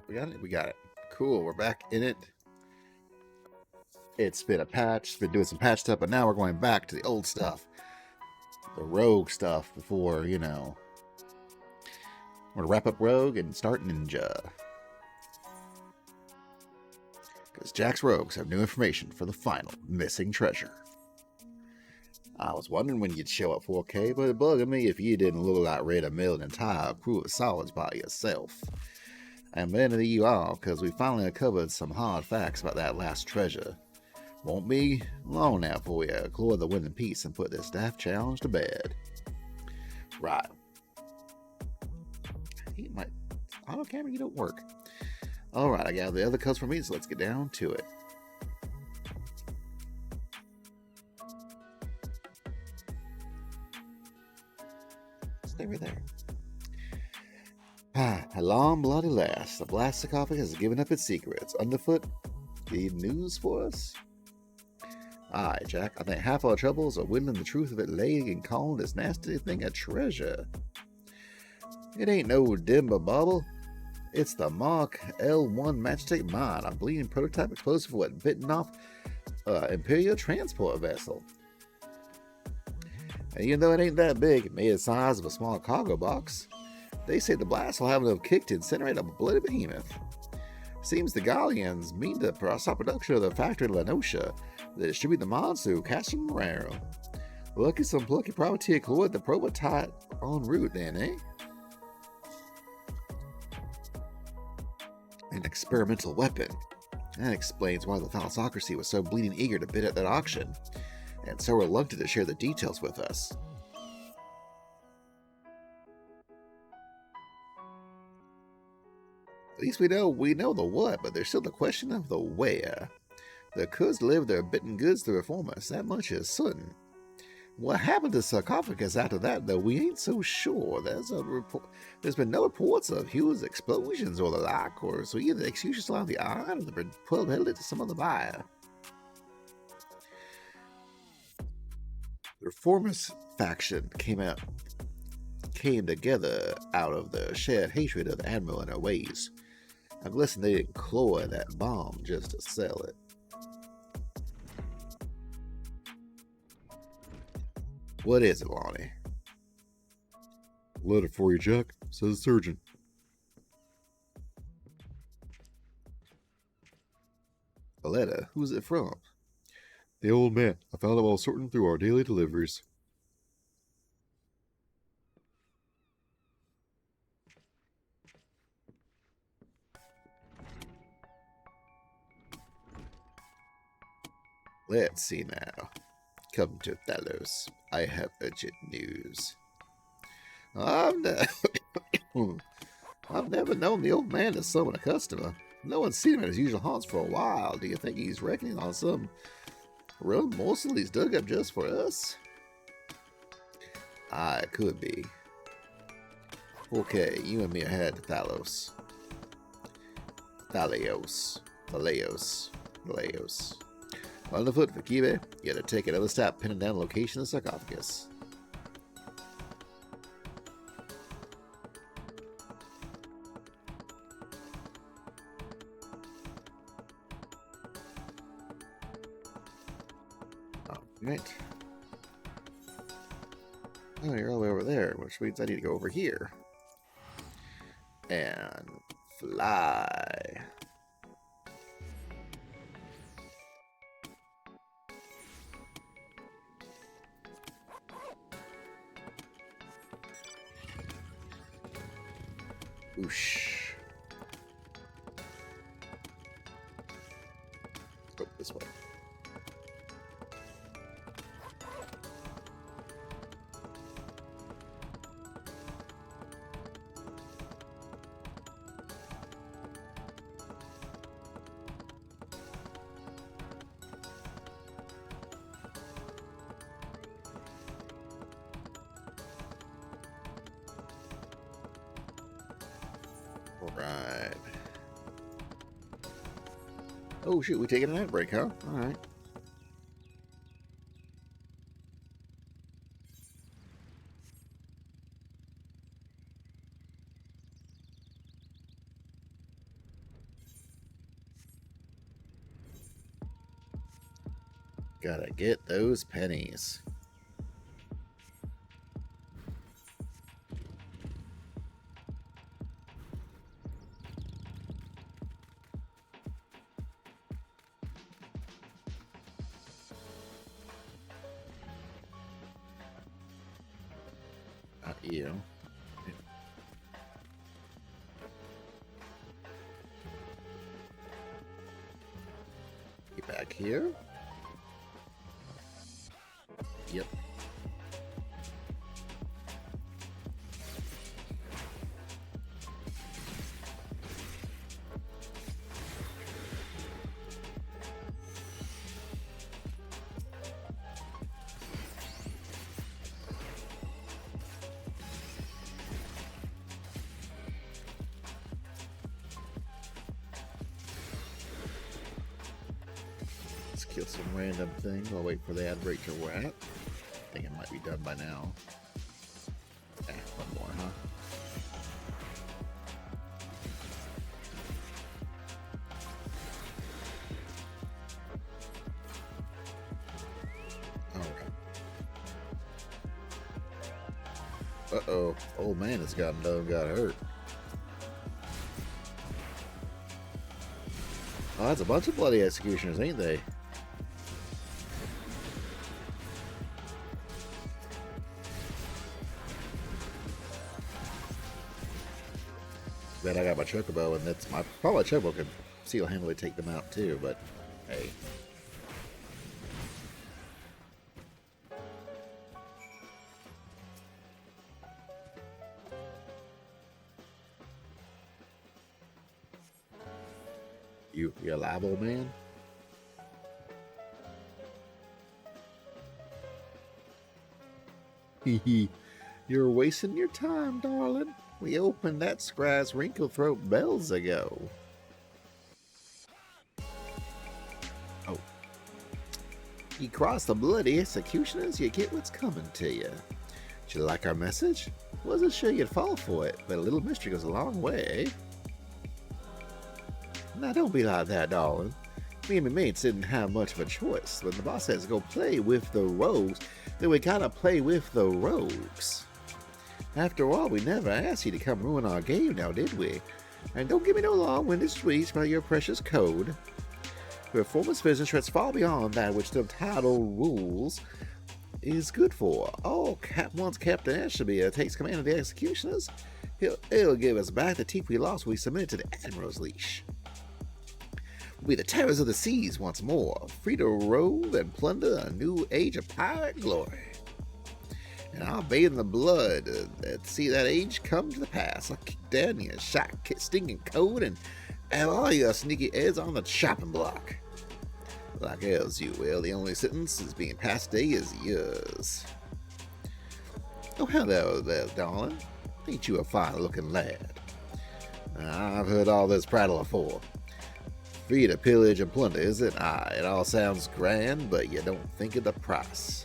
We got it? We got it. Cool, we're back in it. It's been a patch, it's been doing some patch stuff, but now we're going back to the old stuff. The rogue stuff before, you know. We're gonna wrap up rogue and start ninja. Because Jack's rogues have new information for the final missing treasure. I was wondering when you'd show up 4K, but it bugged me if you didn't look like ready to mill an entire crew of solids by yourself. I'm letting you all because we finally uncovered some hard facts about that last treasure. Won't be long now before we claw the winning piece and put this daft challenge to bed. Right. My auto camera, you don't work. Alright, I got the other cups for me, so let's get down to it. Stay right there. A long bloody last. The blast sarcophagus has given up its secrets. Underfoot, the news for us? Aye, Jack, I think half our troubles are whittling the truth of it laying and calling this nasty thing a treasure. It ain't no dimmer bauble. It's the Mark L1 matchstick mine, a bleeding prototype explosive for what bitten off Imperial transport vessel. And even though it ain't that big, it made the size of a small cargo box. They say the blast will have enough kick to incinerate a bloody behemoth. Seems the Gallians mean to stop production of the factory in Lenosha that distribute the mods through Casa Marrero. Lucky some plucky privateer clawed the prototype en route then, eh? An experimental weapon. That explains why the Thalassocracy was so bleeding eager to bid at that auction, and so reluctant to share the details with us. At least we know the what, but there's still the question of the where. The Kurds delivered their bitten goods to reform us, that much is certain. What happened to sarcophagus after that, though, we ain't so sure. There's been no reports of huge explosions or the like, or so either the execution on the iron or the propelled headed to some other buyer. The reformist faction came together out of the shared hatred of the admiral and her ways. I'm guessing they didn't claw that bomb just to sell it. What is it, Lonnie? Letter for you, Jack, says the surgeon. A letter? Who's it from? The old man. I found him while sorting through our daily deliveries. Let's see now. Come to Thalos. I have urgent news. I've never known the old man to summon a customer. No one's seen him at his usual haunts for a while. Do you think he's reckoning on some real morsel he's dug up just for us? It could be. Okay, you and me are headed to Thalos. Thaleos. On the foot for Kibe, you gotta take another step pinning down the location of the sarcophagus. Alright. Oh, you're all the way over there, which means I need to go over here. And fly. Whoosh. Let's go this way. Alright. Oh shoot, we taking a night break, huh? Alright. Gotta get those pennies. Not you. Get back here. Yep. Let's kill some random thing. I'll wait for the ad break to wrap. I think it might be done by now. One more, huh? Alright. Uh-oh. Old man has got hurt. Oh, that's a bunch of bloody executioners, ain't they? Bet I got my chocobo, and that's my probably chocobo can single-handedly take them out too. But hey, you alive, old man? Hee. You're wasting your time, darling. We opened that scry's wrinkle throat bells ago. Oh. You cross the bloody executioners, you get what's coming to you. Did you like our message? Wasn't sure you'd fall for it, but a little mystery goes a long way. Now don't be like that, darling. Me and my mates didn't have much of a choice. When the boss says go play with the rogues, then we gotta play with the rogues. After all, we never asked you to come ruin our game now, did we? And don't give me no long-winded speech about your precious code. Performance business stretches far beyond that which the title rules is good for. All once Captain Ashby takes command of the executioners, he'll give us back the teeth we lost when we submitted to the Admiral's leash. We'll be the terrors of the seas once more, free to rove and plunder a new age of pirate glory. And I'll bathe in the blood to see that age come to the pass. I'll kick down your shot stinking code and have all your sneaky heads on the chopping block. Like else you will, the only sentence is being passed today is yours. Oh, hello there, darling. Ain't you a fine-looking lad? I've heard all this prattle before. Free to pillage and plunder, is it? It all sounds grand, but you don't think of the price.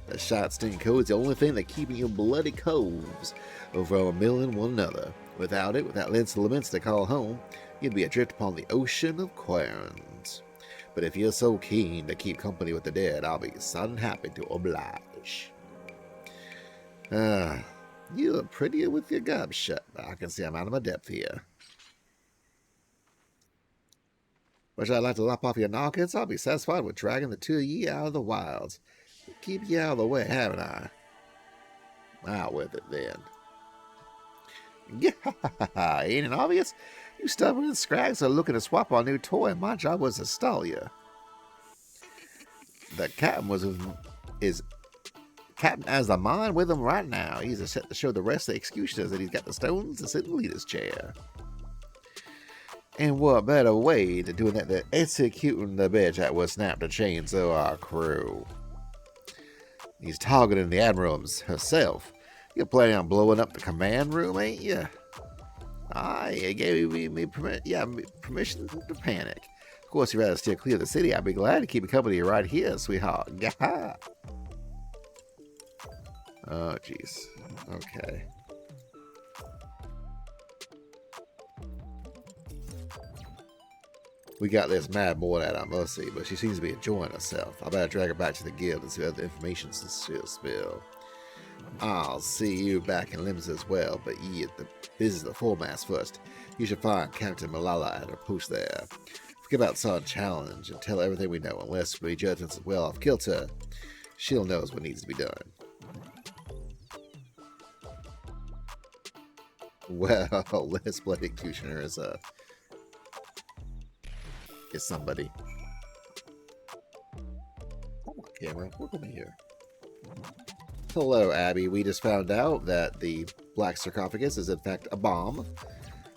The shot-stinging code is the only thing that keeping you bloody coves from milling one another. Without it, without Lince laments to call home, you'd be adrift upon the ocean of quarrons. But if you're so keen to keep company with the dead, I'll be sudden happy to oblige. You look prettier with your gob shut, but I can see I'm out of my depth here. Wish I'd like to lop off your noggins. I'll be satisfied with dragging the two of ye out of the wilds. Keep you out of the way, haven't I? Out with it, then. Yeah, ain't it obvious? You stubborn scrags are looking to swap our new toy, and my job was to stall you. The captain captain has the mind with him right now. He's set to show the rest of the executioners that he's got the stones to sit in the leader's chair. And what better way to doing that than executing the bitch that was snapped the chains of our crew? He's targeting the Admiral's herself. You're planning on blowing up the command room, ain't you? He gave me permission to panic. Of course, you'd rather steer clear of the city. I'd be glad to keep you company right here, sweetheart. Gah! Oh, jeez. Okay. We got this mad boy at our mercy, but she seems to be enjoying herself. I better drag her back to the guild and see what other information she'll spill. I'll see you back in Limbs as well, but this is the foremast first. You should find Captain Malala at her post there. Forget about Sun Challenge and tell her everything we know, unless we judge as well I've killed her. She'll know what needs to be done. Well, this blood executioner is somebody. Come on, camera. Look at me here. Hello, Abby. We just found out that the black sarcophagus is in fact a bomb.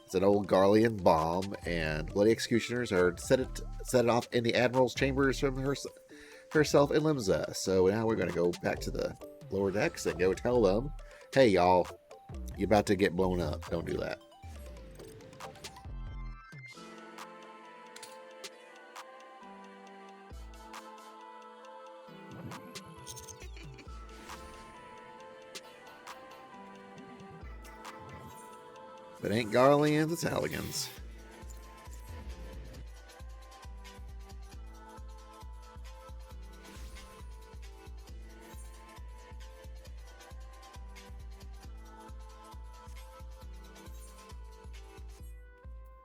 It's an old Garlean bomb, and bloody executioners are set it off in the admiral's chambers from herself in Limsa. So now we're going to go back to the lower decks and go tell them, hey, y'all, you're about to get blown up. Don't do that. If it ain't Garleans, it's Alligans.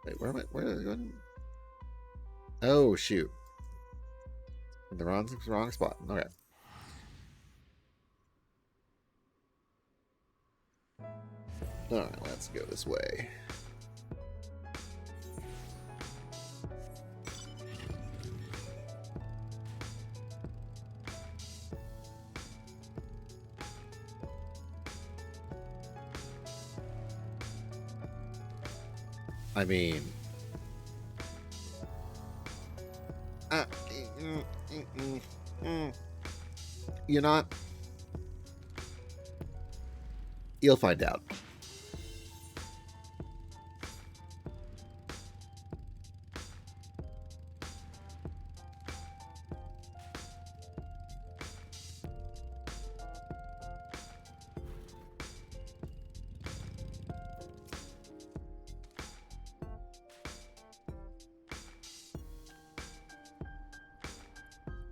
Wait, where am I? Where are they going? Oh, shoot. In the wrong spot. Okay. Alright, let's go this way. I mean... You're not... You'll find out.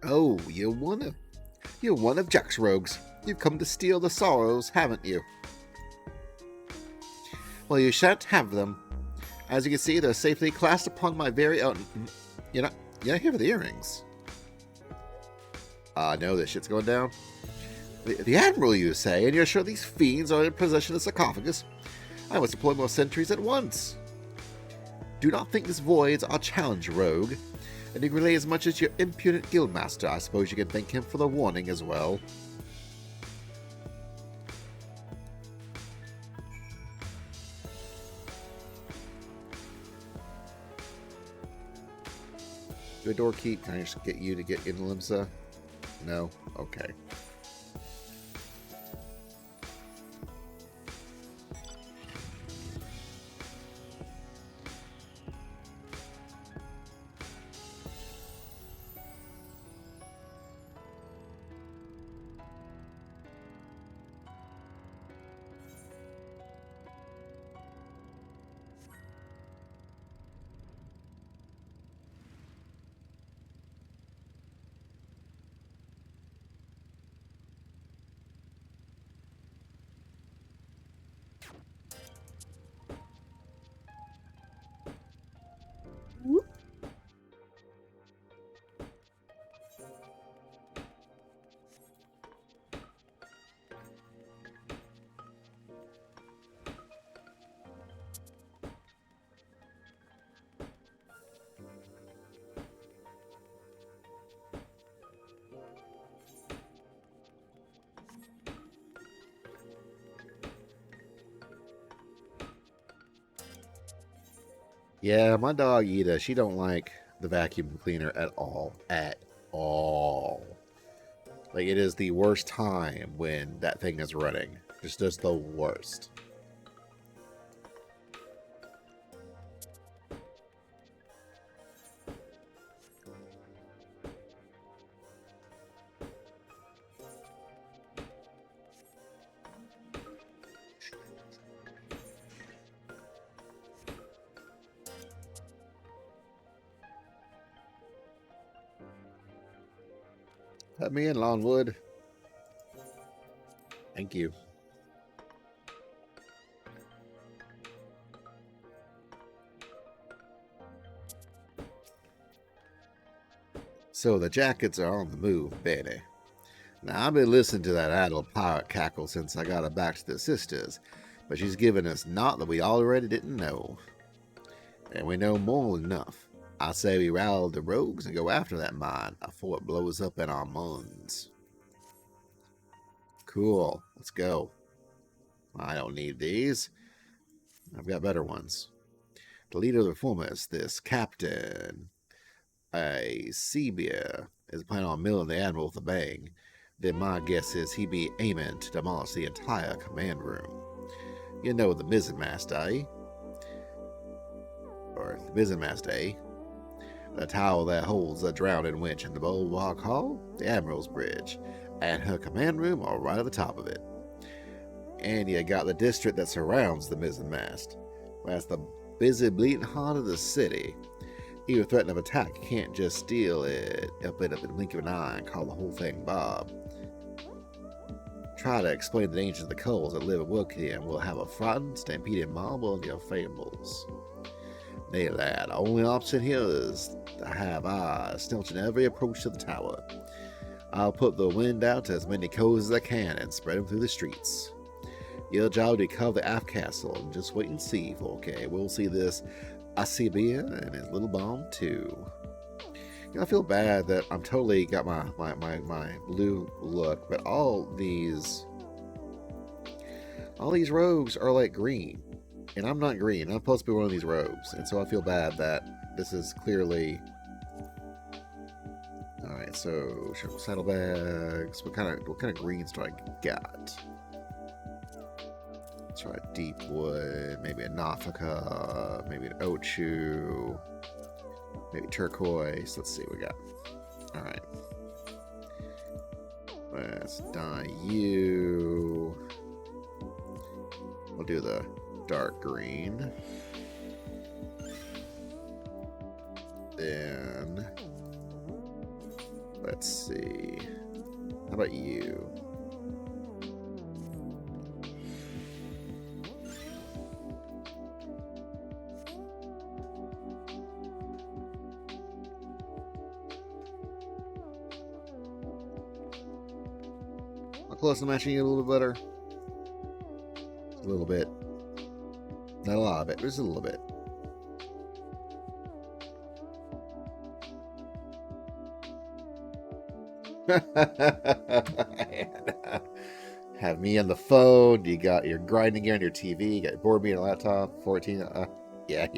Oh, you're one of Jack's rogues. You've come to steal the sorrows, haven't you? Well, you shan't have them. As you can see, they're safely clasped upon my very own... You're not here for the earrings. No, this shit's going down. The Admiral, you say, and you're sure these fiends are in possession of the sarcophagus? I must deploy more sentries at once. Do not think this voids our challenge, rogue. And you can relay as much as your impudent guildmaster. I suppose you can thank him for the warning as well. Do a door keep? Can I just get you to get in Limsa? No? Okay. Yeah, my dog Ida, she don't like the vacuum cleaner at all. At all. Like, it is the worst time when that thing is running. Just the worst. Let me in, Longwood. Thank you. So the jackets are on the move, baby. Now, I've been listening to that idle pirate cackle since I got her back to the sisters, but she's given us naught that we already didn't know. And we know more than enough. I say we rally the rogues and go after that mine before it blows up in our munds. Cool, let's go. I don't need these. I've got better ones. The leader of the reformers, this captain, a Seabeer, is planning on milling the admiral with a bang. Then my guess is he'd be aiming to demolish the entire command room. You know the mizzenmast, eh? Or the mizzenmast, eh? The tower that holds the drowning winch in the bulwark hall, the admiral's bridge, and her command room are right at the top of it. And you got the district that surrounds the mizzenmast. That's the busy bleeding heart of the city. Even threat of attack, you can't just steal it up in the blink of an eye and call the whole thing Bob. Try to explain the dangers of the culls that live and work here, and we'll have a frightened, stampeded mob on your fables. Nay, lad, the only option here is to have eyes snatching every approach to the tower. I'll put the wind out to as many coves as I can and spread them through the streets. Your job to cover the aft castle and just wait and see, okay? We'll see this Asibia and his little bomb too. You know, I feel bad that I'm totally got my blue look, but all these rogues are like green, and I'm not green. I'm supposed to be one of these rogues, and so I feel bad that this is clearly. All right, so saddlebags. What kind of greens do I got? Let's try a deep wood, maybe a Nafaka, maybe an Ochu, maybe turquoise. Let's see what we got. All right. Let's dye you. We'll do the dark green. Then, let's see. How about you? Close to matching you a little bit better. A little bit. Not a lot of it, just a little bit. Have me on the phone. You got your grinding gear on your TV. You got board me on your laptop. 14. Yeah,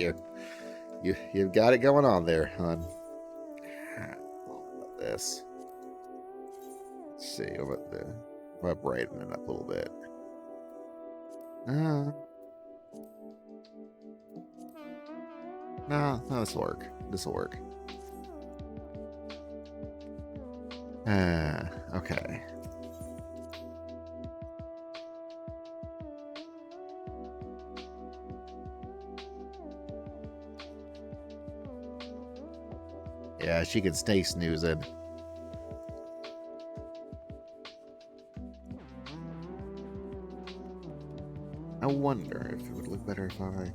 you've got it going on there, hon. About this. Let's see what the. I'll brighten it up a little bit. No, this will work. This will work. Okay. Yeah, she can stay snoozing. I wonder if it would look better if I...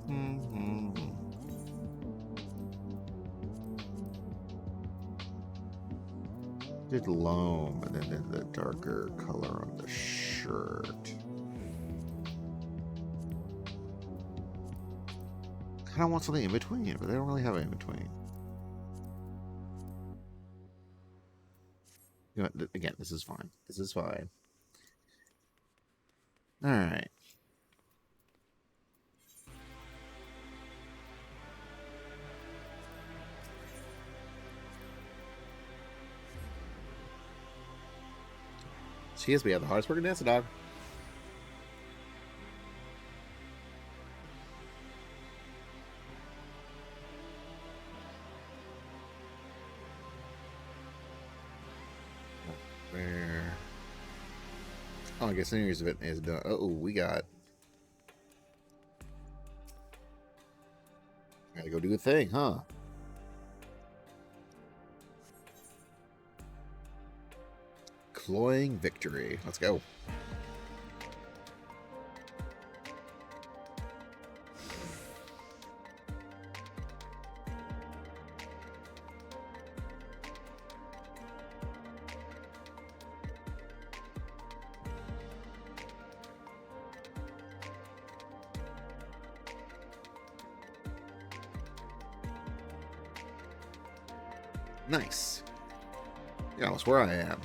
did loam and then did the darker color on the shirt. I kind of want something in between, but they don't really have it in between. You know, again, this is fine. This is fine. All right. She is. We have the hardest working dancer dog. Where? Oh, I guess series of it is done. Oh, we got. Gotta go do a thing, huh? deploying victory. Let's go. Nice. Yeah, that's where I am.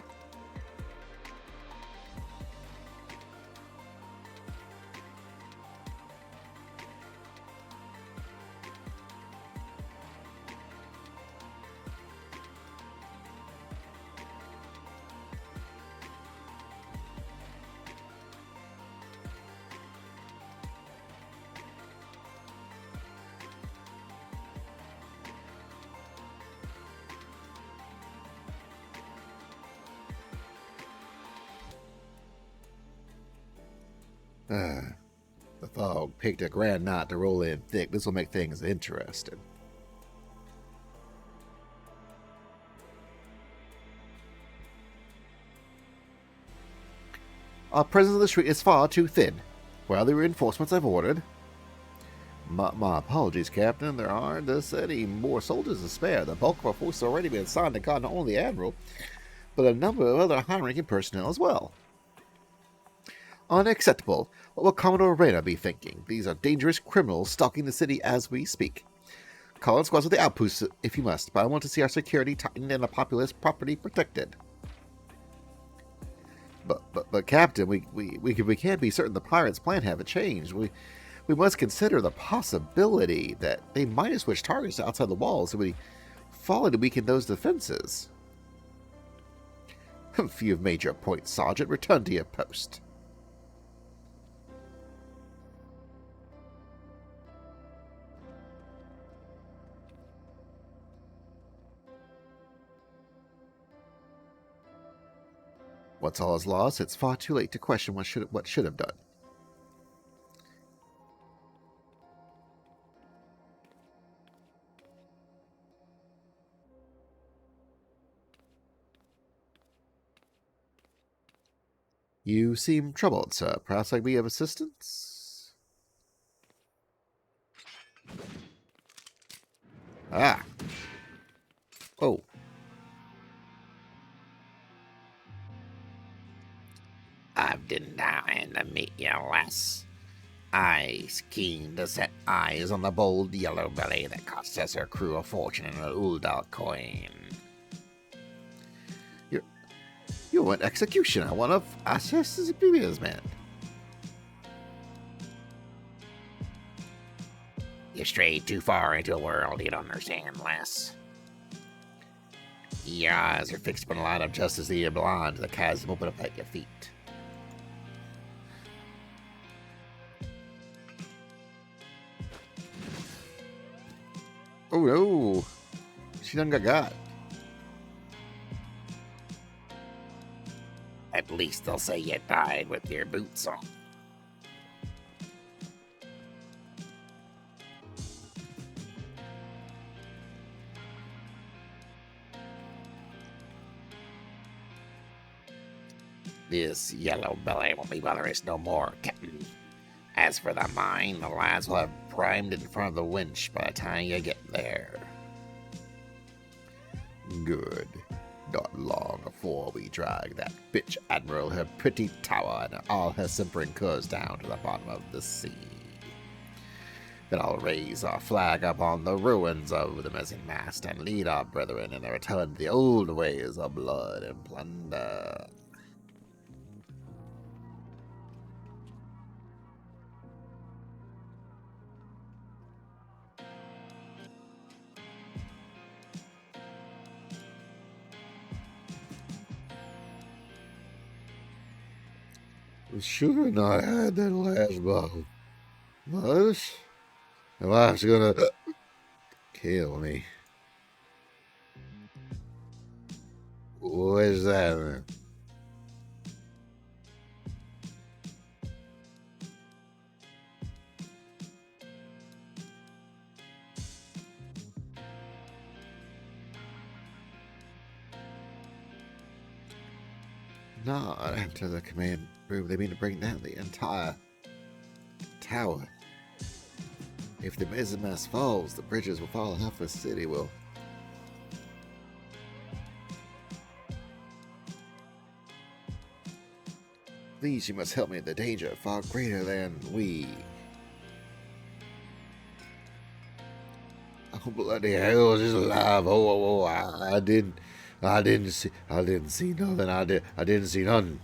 The fog picked a grand knot to roll in thick. This will make things interesting. Our presence of the street is far too thin. Where are the reinforcements I've ordered? My apologies, Captain. There aren't any more soldiers to spare. The bulk of our force has already been assigned to guard not only the Admiral, but a number of other high-ranking personnel as well. Unacceptable. What will Commodore Reyna be thinking? These are dangerous criminals stalking the city as we speak. Call in squads with the outposts if you must, but I want to see our security tightened and the populace property protected. But Captain, we can't be certain the pirates' plan haven't changed. We must consider the possibility that they might have switched targets to outside the walls and we follow to weaken those defenses. If you've made your point, Sergeant, return to your post. Once all is lost, it's far too late to question what should have done. You seem troubled, sir. Perhaps I can be of assistance? Ah. Oh. I've been dying to meet you, lass. I's keen to set eyes on the bold yellow belly that cost us her crew a fortune in an Uldal coin. You're an executioner, one of Ashes's previous men. You strayed too far into a world you don't understand, lass. Your eyes are fixed upon a line of justice that you belong to the chasm open up at your feet. Oh no, she done got. At least they'll say you died with your boots on. This yellow belly won't be bothering us no more, Captain. As for the mine, the lads will have primed in front of the winch by the time you get there. Good. Not long before we drag that bitch Admiral, her pretty tower, and all her simpering curs down to the bottom of the sea. Then I'll raise our flag up on the ruins of the missing mast and lead our brethren in their return to the old ways of blood and plunder. Sure not had that last bottle. Mush? My wife's gonna kill me. What is that, man? Not after the command room. They mean to bring down the entire tower. If the Mizzimas falls, the bridges will fall. Half the city will. Please, you must help me. The danger far greater than we. Oh bloody hell! She's alive. I didn't see nothing. I didn't see nothing.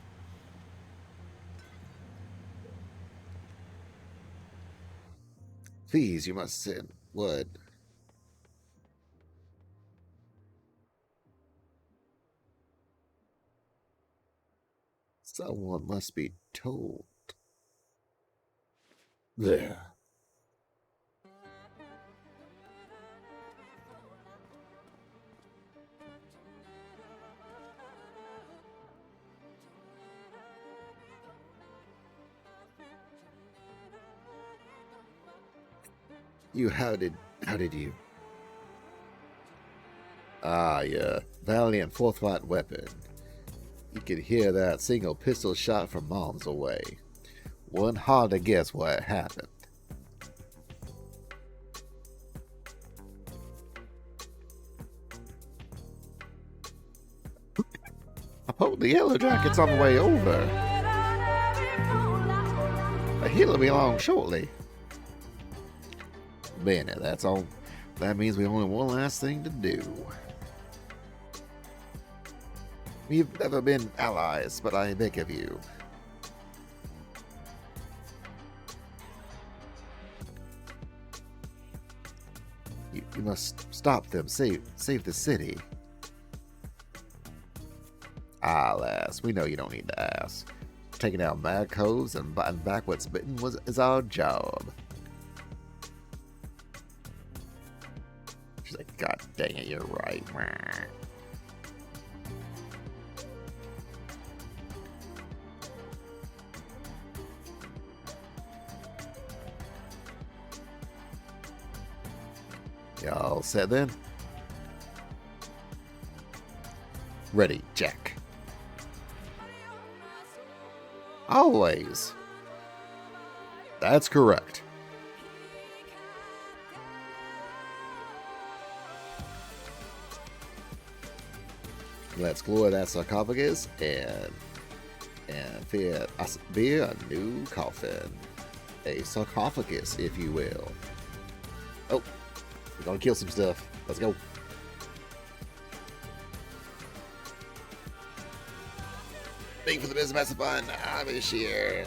Please, you must send word. Someone must be told. There. How did you? Ah, yeah. Valiant forthright weapon. You could hear that single pistol shot from miles away. Wasn't hard to guess what happened. I hope the Yellow Jacket's on the way over. But he'll be along shortly. Bennett, that's all. That means we only have one last thing to do. We've never been allies, but I beg of you. You must stop them. Save the city. Ah, lass, we know you don't need to ask. Taking out mad coves and biting back what's bitten is our job. She's like, God dang it, you're right. Y'all set then? Ready, Jack. Always. That's correct. Let's glory that sarcophagus and fear a new coffin. A sarcophagus, if you will. Oh, we're gonna kill some stuff. Let's go. Thank you for the business of fun. I'm here.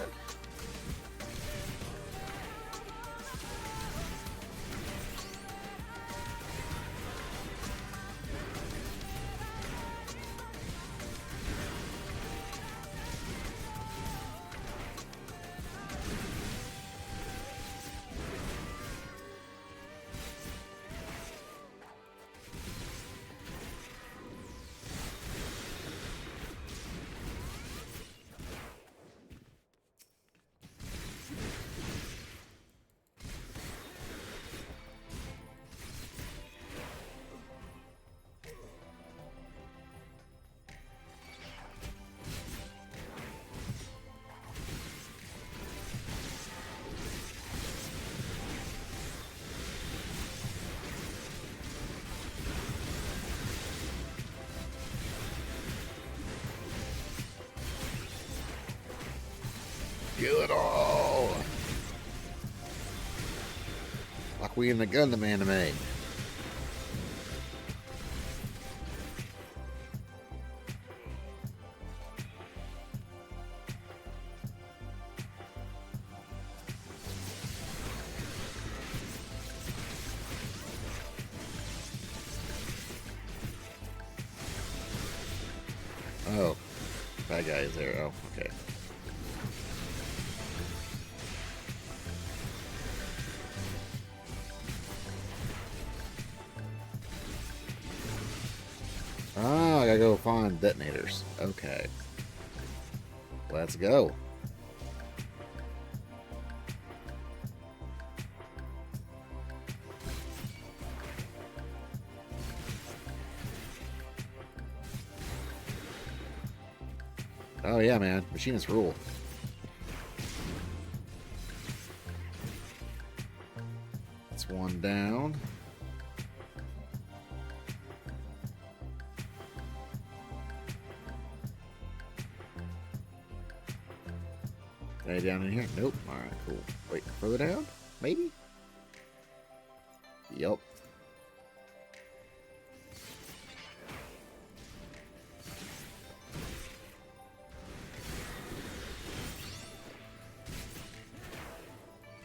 Kill it all. Like we in the Gundam anime. Oh, bad guy is there. Oh, okay. Ah, I gotta go find detonators. Okay. Let's go. Oh yeah, man. Machinists rule. That's one down. Any down in here? Nope. Alright, cool. Wait, further down? Maybe? Yup.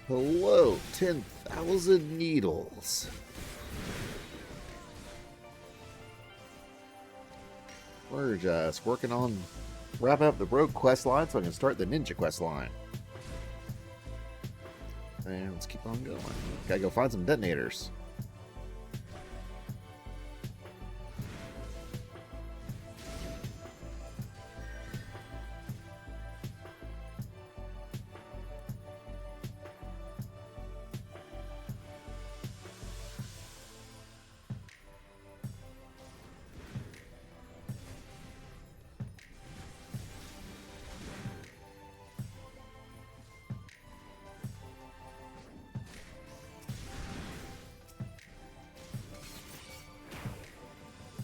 Hello, 10,000 needles. We're just working on wrapping up the Rogue quest line so I can start the Ninja quest line. And let's keep on going. Gotta go find some detonators.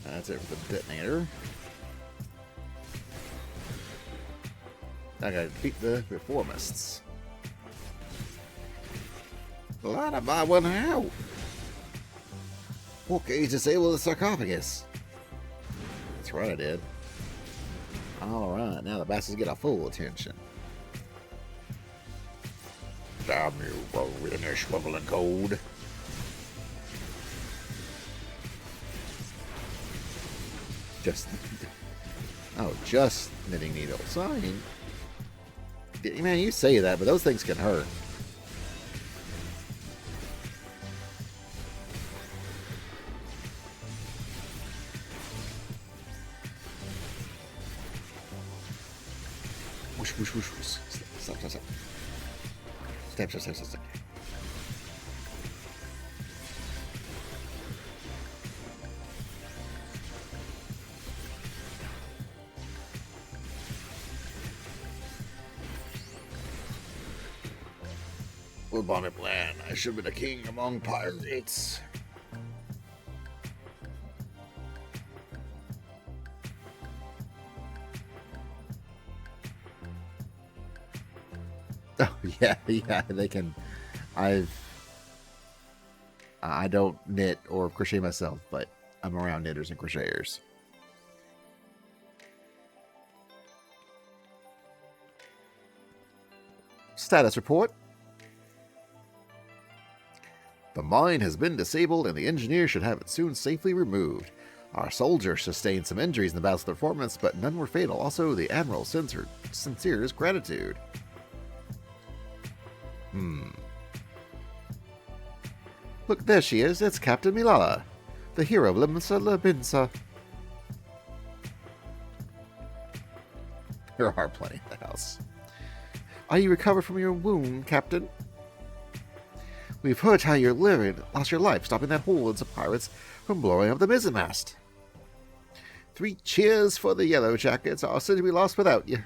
That's it for the detonator. I gotta defeat the reformists. Glad I buy one out. Okay, disable the sarcophagus. That's right, I did. Alright, now the bastards get our full attention. Damn you, roll with an swiveling code. Just knitting needles. I mean, man, you say that, but those things can hurt. Whoosh, whoosh, whoosh, whoosh. Stop, stop, stop. Step, step, step, step, step. Bonnet plan. I should have been a king among pirates. Oh yeah, yeah. They can. I don't knit or crochet myself, but I'm around knitters and crocheters. Status report. The mine has been disabled and the engineer should have it soon safely removed. Our soldiers sustained some injuries in the battle's performance, but none were fatal. Also, the Admiral sends her sincerest gratitude. Look, there she is. It's Captain Milala, the hero of Limsa Labinsa. There are plenty in the house. Are you recovered from your wound, Captain? We've heard how you're living, lost your life, stopping that hordes of pirates from blowing up the mizzenmast. 3 cheers for the Yellow Jackets. Our city we lost without you.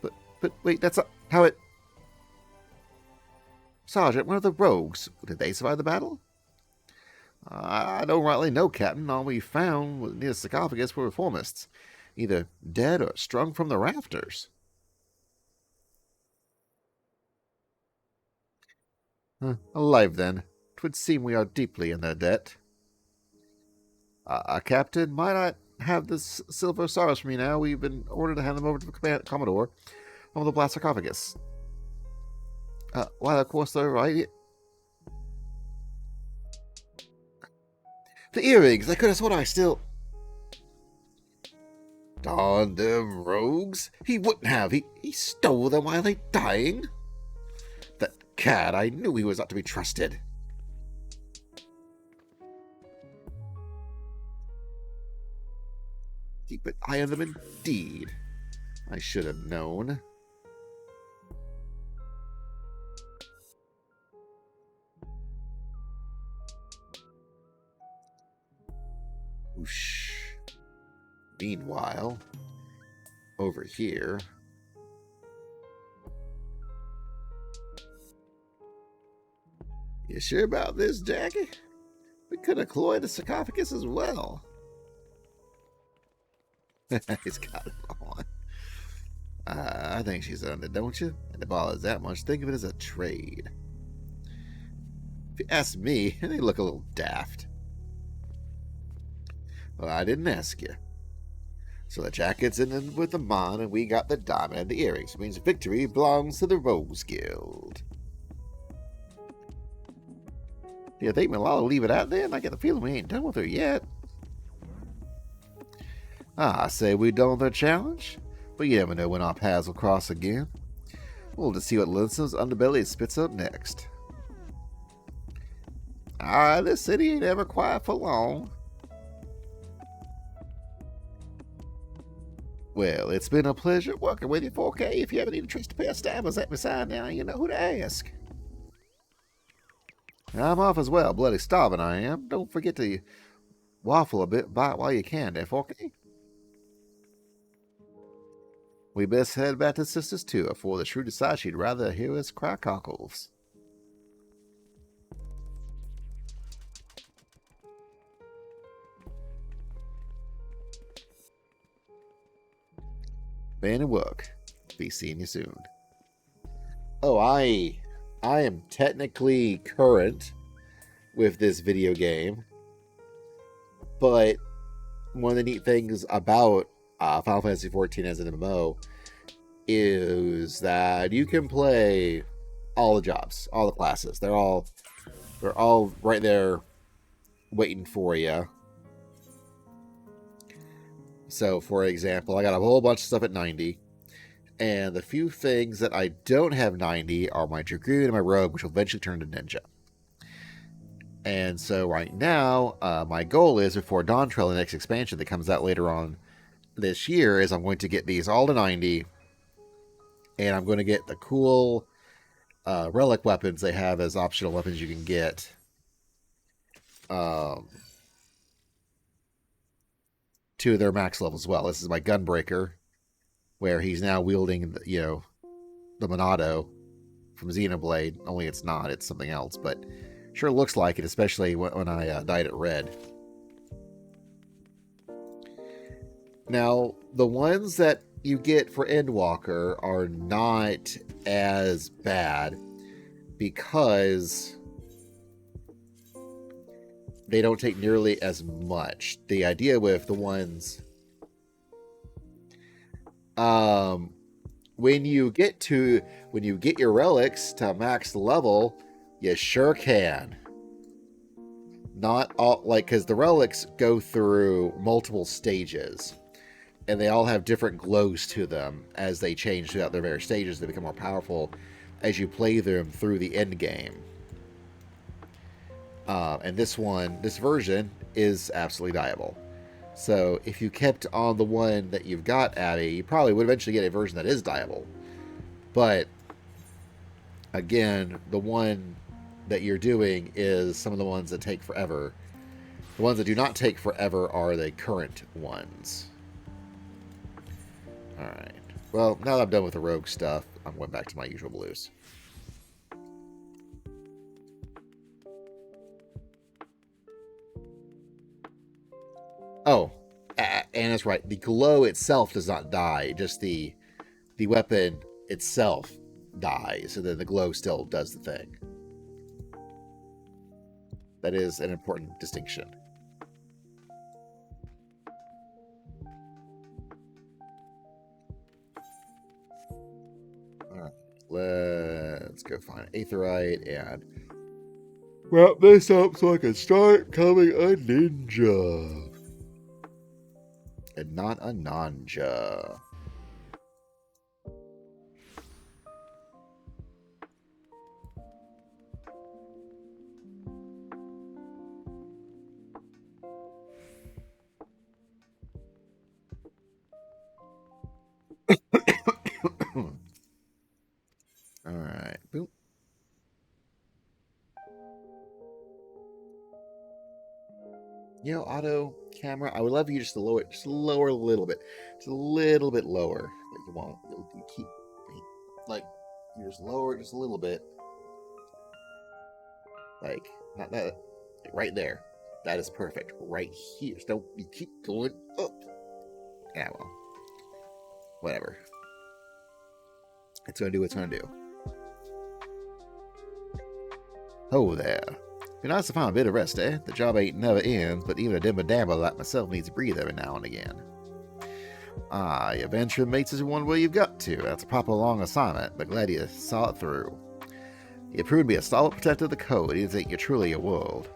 But wait, that's not how it... Sergeant, one of the rogues. Did they survive the battle? I don't rightly know, Captain. All we found near the sarcophagus were reformists, either dead or strung from the rafters. Alive, then. 'Twould seem we are deeply in their debt. Captain, might I have this silver stars from you now? We've been ordered to hand them over to the Commodore on the blast sarcophagus. While of course they're right. The earrings! I could have sworn I still... Darn them rogues! He wouldn't have! He stole them while they dying! That cad, I knew he was not to be trusted. Keep an eye on them indeed. I should have known. Whoosh. Meanwhile, over here. You sure about this, Jackie? We could have cloyed the sarcophagus as well. He's got it on. I think she's on it, don't you? And the ball is that much. Think of it as a trade. If you ask me, they look a little daft. Well, I didn't ask you. So the jacket's in with the mon, and we got the diamond and the earrings. It means victory belongs to the Rose Guild. Do you think Malala will leave it out there? I get the feeling we ain't done with her yet. I say we done with her challenge, but you never know when our paths will cross again. We'll just see what Linson's underbelly spits up next. This city ain't ever quiet for long. Well, it's been a pleasure working with you, 4K. If you ever need a trace to pair of stabbers at my side now, you know who to ask. I'm off as well. Bloody starving I am. Don't forget to waffle a bit, bite while you can there, 4K. We best head back to Sisters too, before the shrew decides she'd rather hear us cry cockles. Man and work. Be seeing you soon. Oh, I am technically current with this video game, but one of the neat things about Final Fantasy XIV as an MMO is that you can play all the jobs, all the classes. They're all right there waiting for you. So, for example, I got a whole bunch of stuff at 90. And the few things that I don't have 90 are my Dragoon and my Rogue, which will eventually turn to Ninja. And so right now, my goal is, before Dawn Trail, the next expansion that comes out later on this year, is I'm going to get these all to 90. And I'm going to get the cool relic weapons they have as optional weapons you can get. To their max level as well. This is my Gunbreaker, where he's now wielding, the Monado from Xenoblade. Only it's not. It's something else, but sure looks like it, especially when I dyed it red. Now, the ones that you get for Endwalker are not as bad because they don't take nearly as much. The idea with the ones... when you get your relics to max level, you sure can. Not all, because the relics go through multiple stages, and they all have different glows to them as they change throughout their various stages. They become more powerful as you play them through the end game. And this version is absolutely dyeable. So if you kept on the one that you've got, Abby, you probably would eventually get a version that is dyeable. But again, the one that you're doing is some of the ones that take forever. The ones that do not take forever are the current ones. Alright. Well, now that I'm done with the rogue stuff, I'm going back to my usual blues. Oh, and that's right. The glow itself does not die. Just the weapon itself dies, and then the glow still does the thing. That is an important distinction. Alright, let's go find Aetherite and wrap this up so I can start becoming a ninja. And not a nanja. Alright. Boop. Auto camera. I would love you just to lower it, just lower a little bit. Just a little bit lower. But you won't. You keep, like, you just lower it just a little bit. Like, not that, right there. That is perfect. Right here. So don't you keep going up. Yeah, well. Whatever. It's gonna do what it's gonna do. Oh there. Be nice to find a bit of rest, eh? The job ain't never ends, but even a dimmer dabber like myself needs to breathe every now and again. Ah, your venturing mates is one way you've got to. That's a proper long assignment, but glad you saw it through. You proved to be a stalwart protector of the code, even think you're truly a world.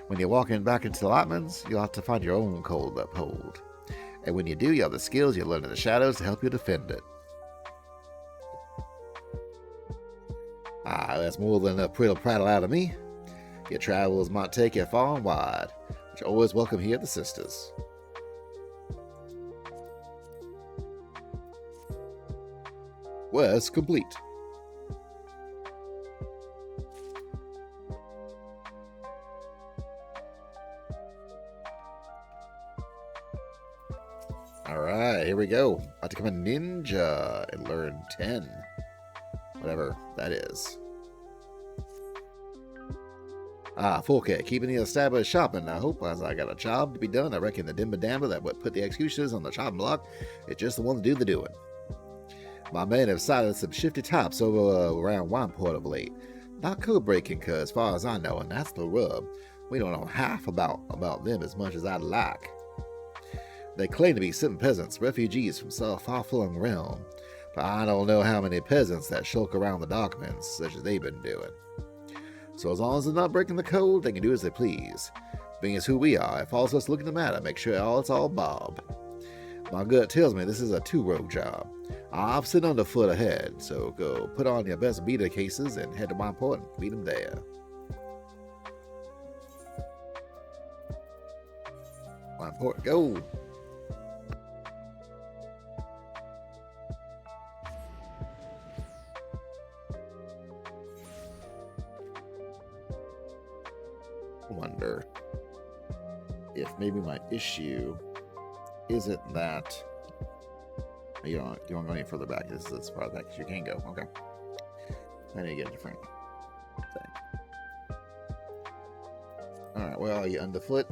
When you're walking back into the allotments, you'll have to find your own code to uphold. And when you do, you have the skills you learn in the shadows to help you defend it. Ah, that's more than enough prattle out of me. Your travels might take you far and wide, but you're always welcome here at the Sisters. Quest complete. Alright, here we go. About to become a ninja and learn 10. Whatever that is. Ah, 4K, keeping the established shopping. I hope as I got a job to be done. I reckon the dimmer dammer that would put the executioners on the chopping block is just the one to do the doing. My men have sighted some shifty types over around Wineport of late. Not code breaking, cause as far as I know, and that's the rub. We don't know half about them as much as I'd like. They claim to be simple peasants, refugees from some far-flung realm, but I don't know how many peasants that shulk around the documents, such as they've been doing. So as long as they're not breaking the code, they can do as they please. Being as who we are, if all of us look at the matter, make sure it's all Bob. My gut tells me this is a two-road job. I've sitting underfoot ahead, so go put on your best beta cases and head to Wineport and meet them there. Wineport, go! Wonder if maybe my issue isn't that you don't want to go any further back. This is as far back as you can go. Okay, I need to get a different thing. All right, well, you underfoot.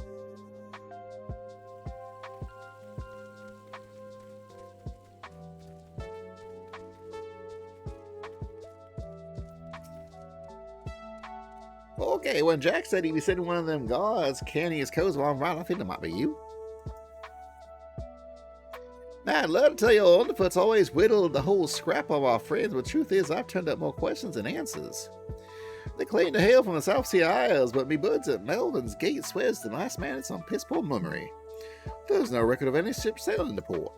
Okay, when Jack said he'd be sending one of them guards canning his codes while I'm right, I think it might be you. Now, I'd love to tell you Underfoot's always whittled the whole scrap of our friends, but the truth is I've turned up more questions than answers. They claim to hail from the South Sea Isles, but me buds at Melvin's Gate swears the last man is some piss poor mummery. There's no record of any ship sailing into port.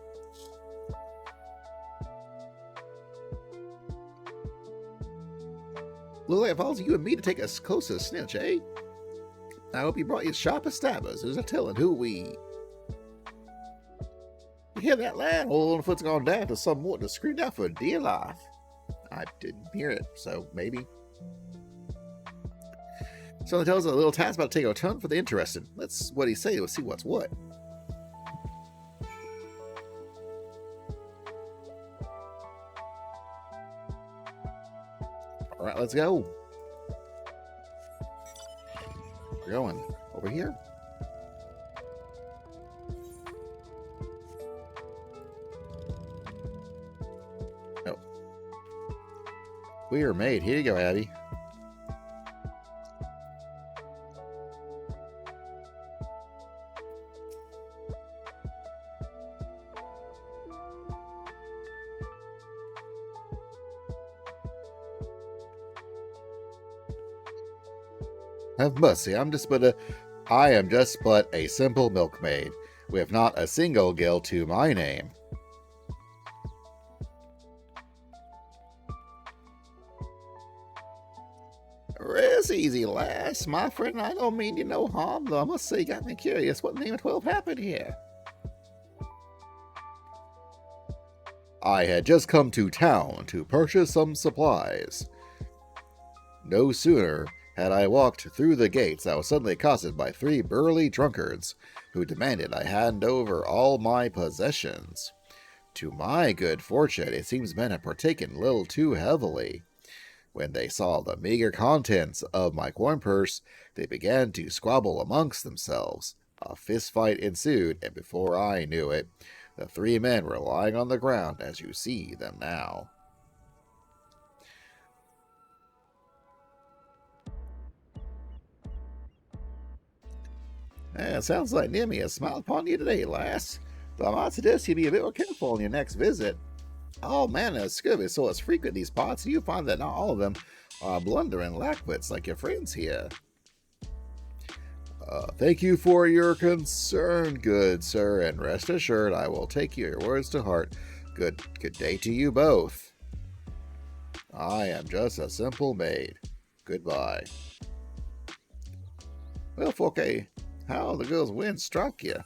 Look like it falls to you and me to take us closer snitch, eh? I hope you brought your sharpest stabbers. There's a telling who we... You hear that, lad? Old Underfoot's gone down to some mortar to scream out for dear life. I didn't hear it, so maybe. So it tells us a little task about to take our turn for the interested. That's what he say. We'll see what's what. Alright, let's go. We're going over here. Oh. We are made. Here you go, Abby. Have mercy, I am just but a simple milkmaid, with not a single gill to my name. Rest easy, lass. My friend, I don't mean you no harm, though I must say you got me curious. What in the name of 12 happened here? I had just come to town to purchase some supplies. No sooner had I walked through the gates, I was suddenly accosted by 3 burly drunkards, who demanded I hand over all my possessions. To my good fortune, it seems men had partaken a little too heavily. When they saw the meager contents of my coin purse, they began to squabble amongst themselves. A fist fight ensued, and before I knew it, the three men were lying on the ground as you see them now. It sounds like Nimmy has smiled upon you today, lass. But I might suggest you be a bit more careful on your next visit. All manner of scurvy swords frequent these parts, and you find that not all of them are blundering lackwits like your friends here. Thank you for your concern, good sir, and rest assured I will take your words to heart. Good day to you both. I am just a simple maid. Goodbye. Well, Forky, how the girl's wind struck you?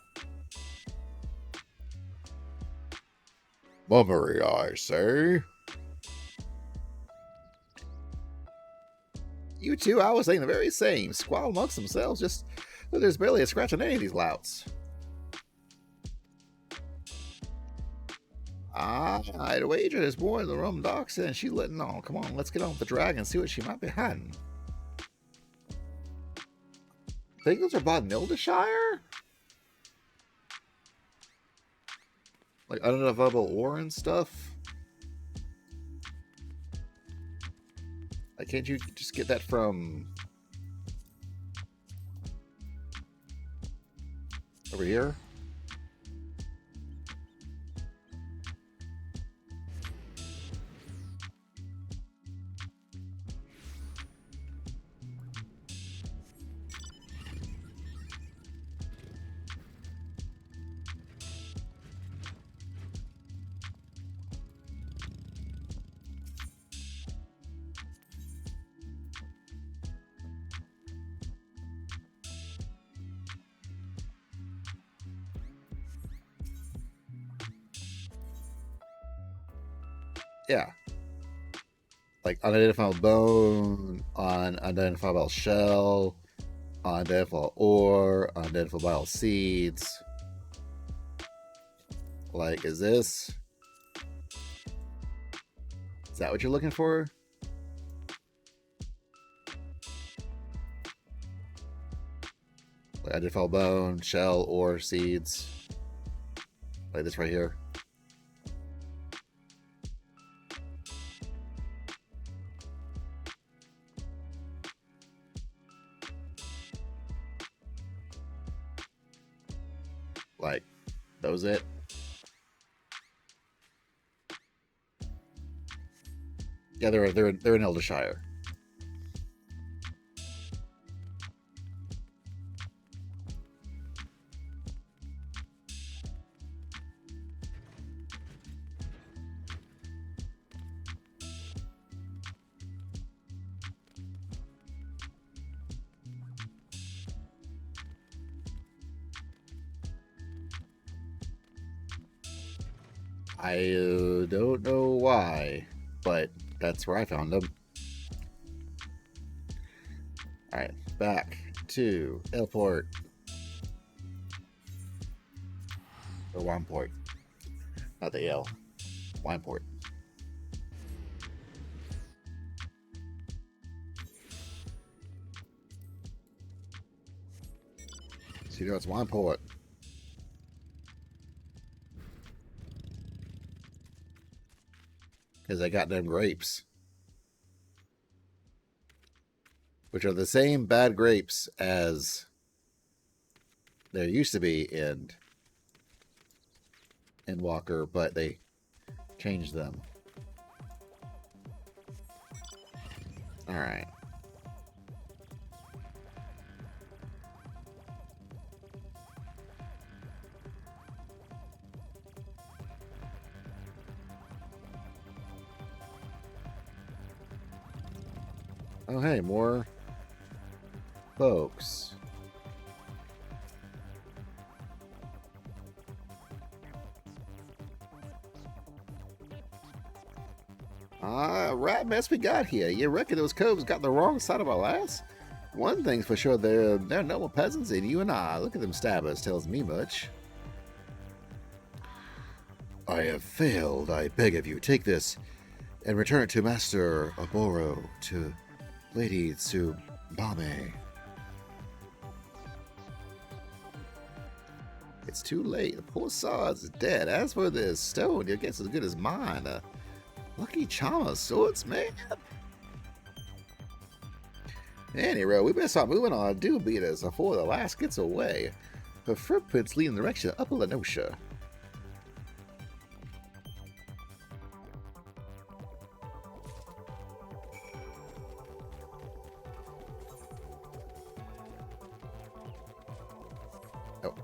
Mummery, I say. You two, I was saying the very same. Squabble amongst themselves, just there's barely a scratch on any of these louts. I'd wager there's more in the rum docks than she's letting on. Come on, let's get on with the drag and see what she might be hiding. Think those are bought in Nildeshire? Like unidentifiable ore and stuff? Like, can't you just get that from over here? Yeah. Like unidentifiable bone, unidentifiable shell, unidentifiable ore, unidentifiable seeds. Like, is that what you're looking for? Like unidentifiable bone, shell, ore, seeds. Like this right here. Like, that was it. Yeah, they're in Nildeshire. I don't know why, but that's where I found them. Alright, back to Airport. Or Wineport. Not the L. Wineport. So you know it's Wineport. Because I got them grapes. Which are the same bad grapes as there used to be in Walker, but they changed them. Alright. Oh, hey, more folks. Right mess we got here. You reckon those coves got the wrong side of our lass? One thing's for sure, they're noble peasants, and you and I, look at them stabbers, tells me much. I have failed. I beg of you, take this and return it to Master Oboro, to Lady Tsubame. It's too late. The poor sod's dead. As for this stone, your guess as good as mine. Lucky charm swordsman. Anyway, we better start moving on. Do beat us before the last gets away. Her footprints lead in the direction of Upper Lenosha. Oh.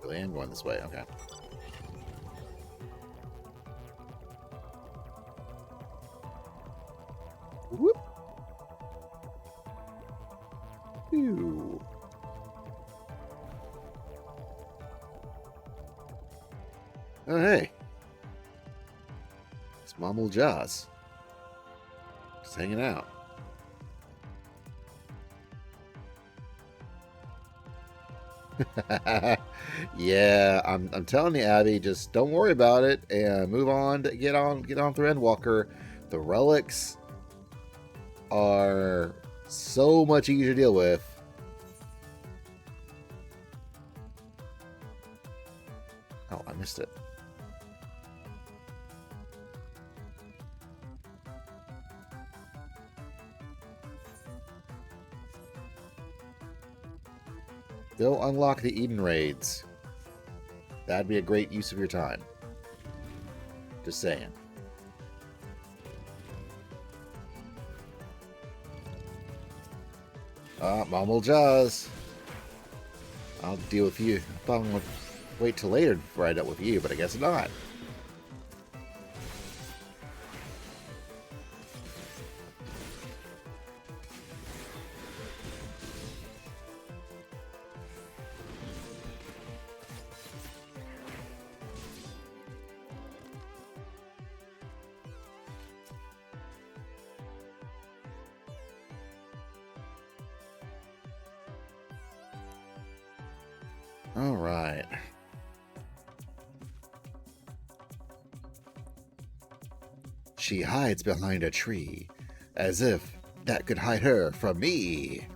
Really am going this way, okay. Whoop. Ew. Oh, hey. It's Mom old Jaws. Just hanging out. Yeah, I'm telling you, Abby, just don't worry about it and move on. Get on through Endwalker. The relics are so much easier to deal with. Oh, I missed it. Go unlock the Eden raids. That'd be a great use of your time. Just saying. Mom will Jaws. I'll deal with you. I thought I'm gonna wait till later before I dealt with you, but I guess not. All right. She hides behind a tree, as if that could hide her from me.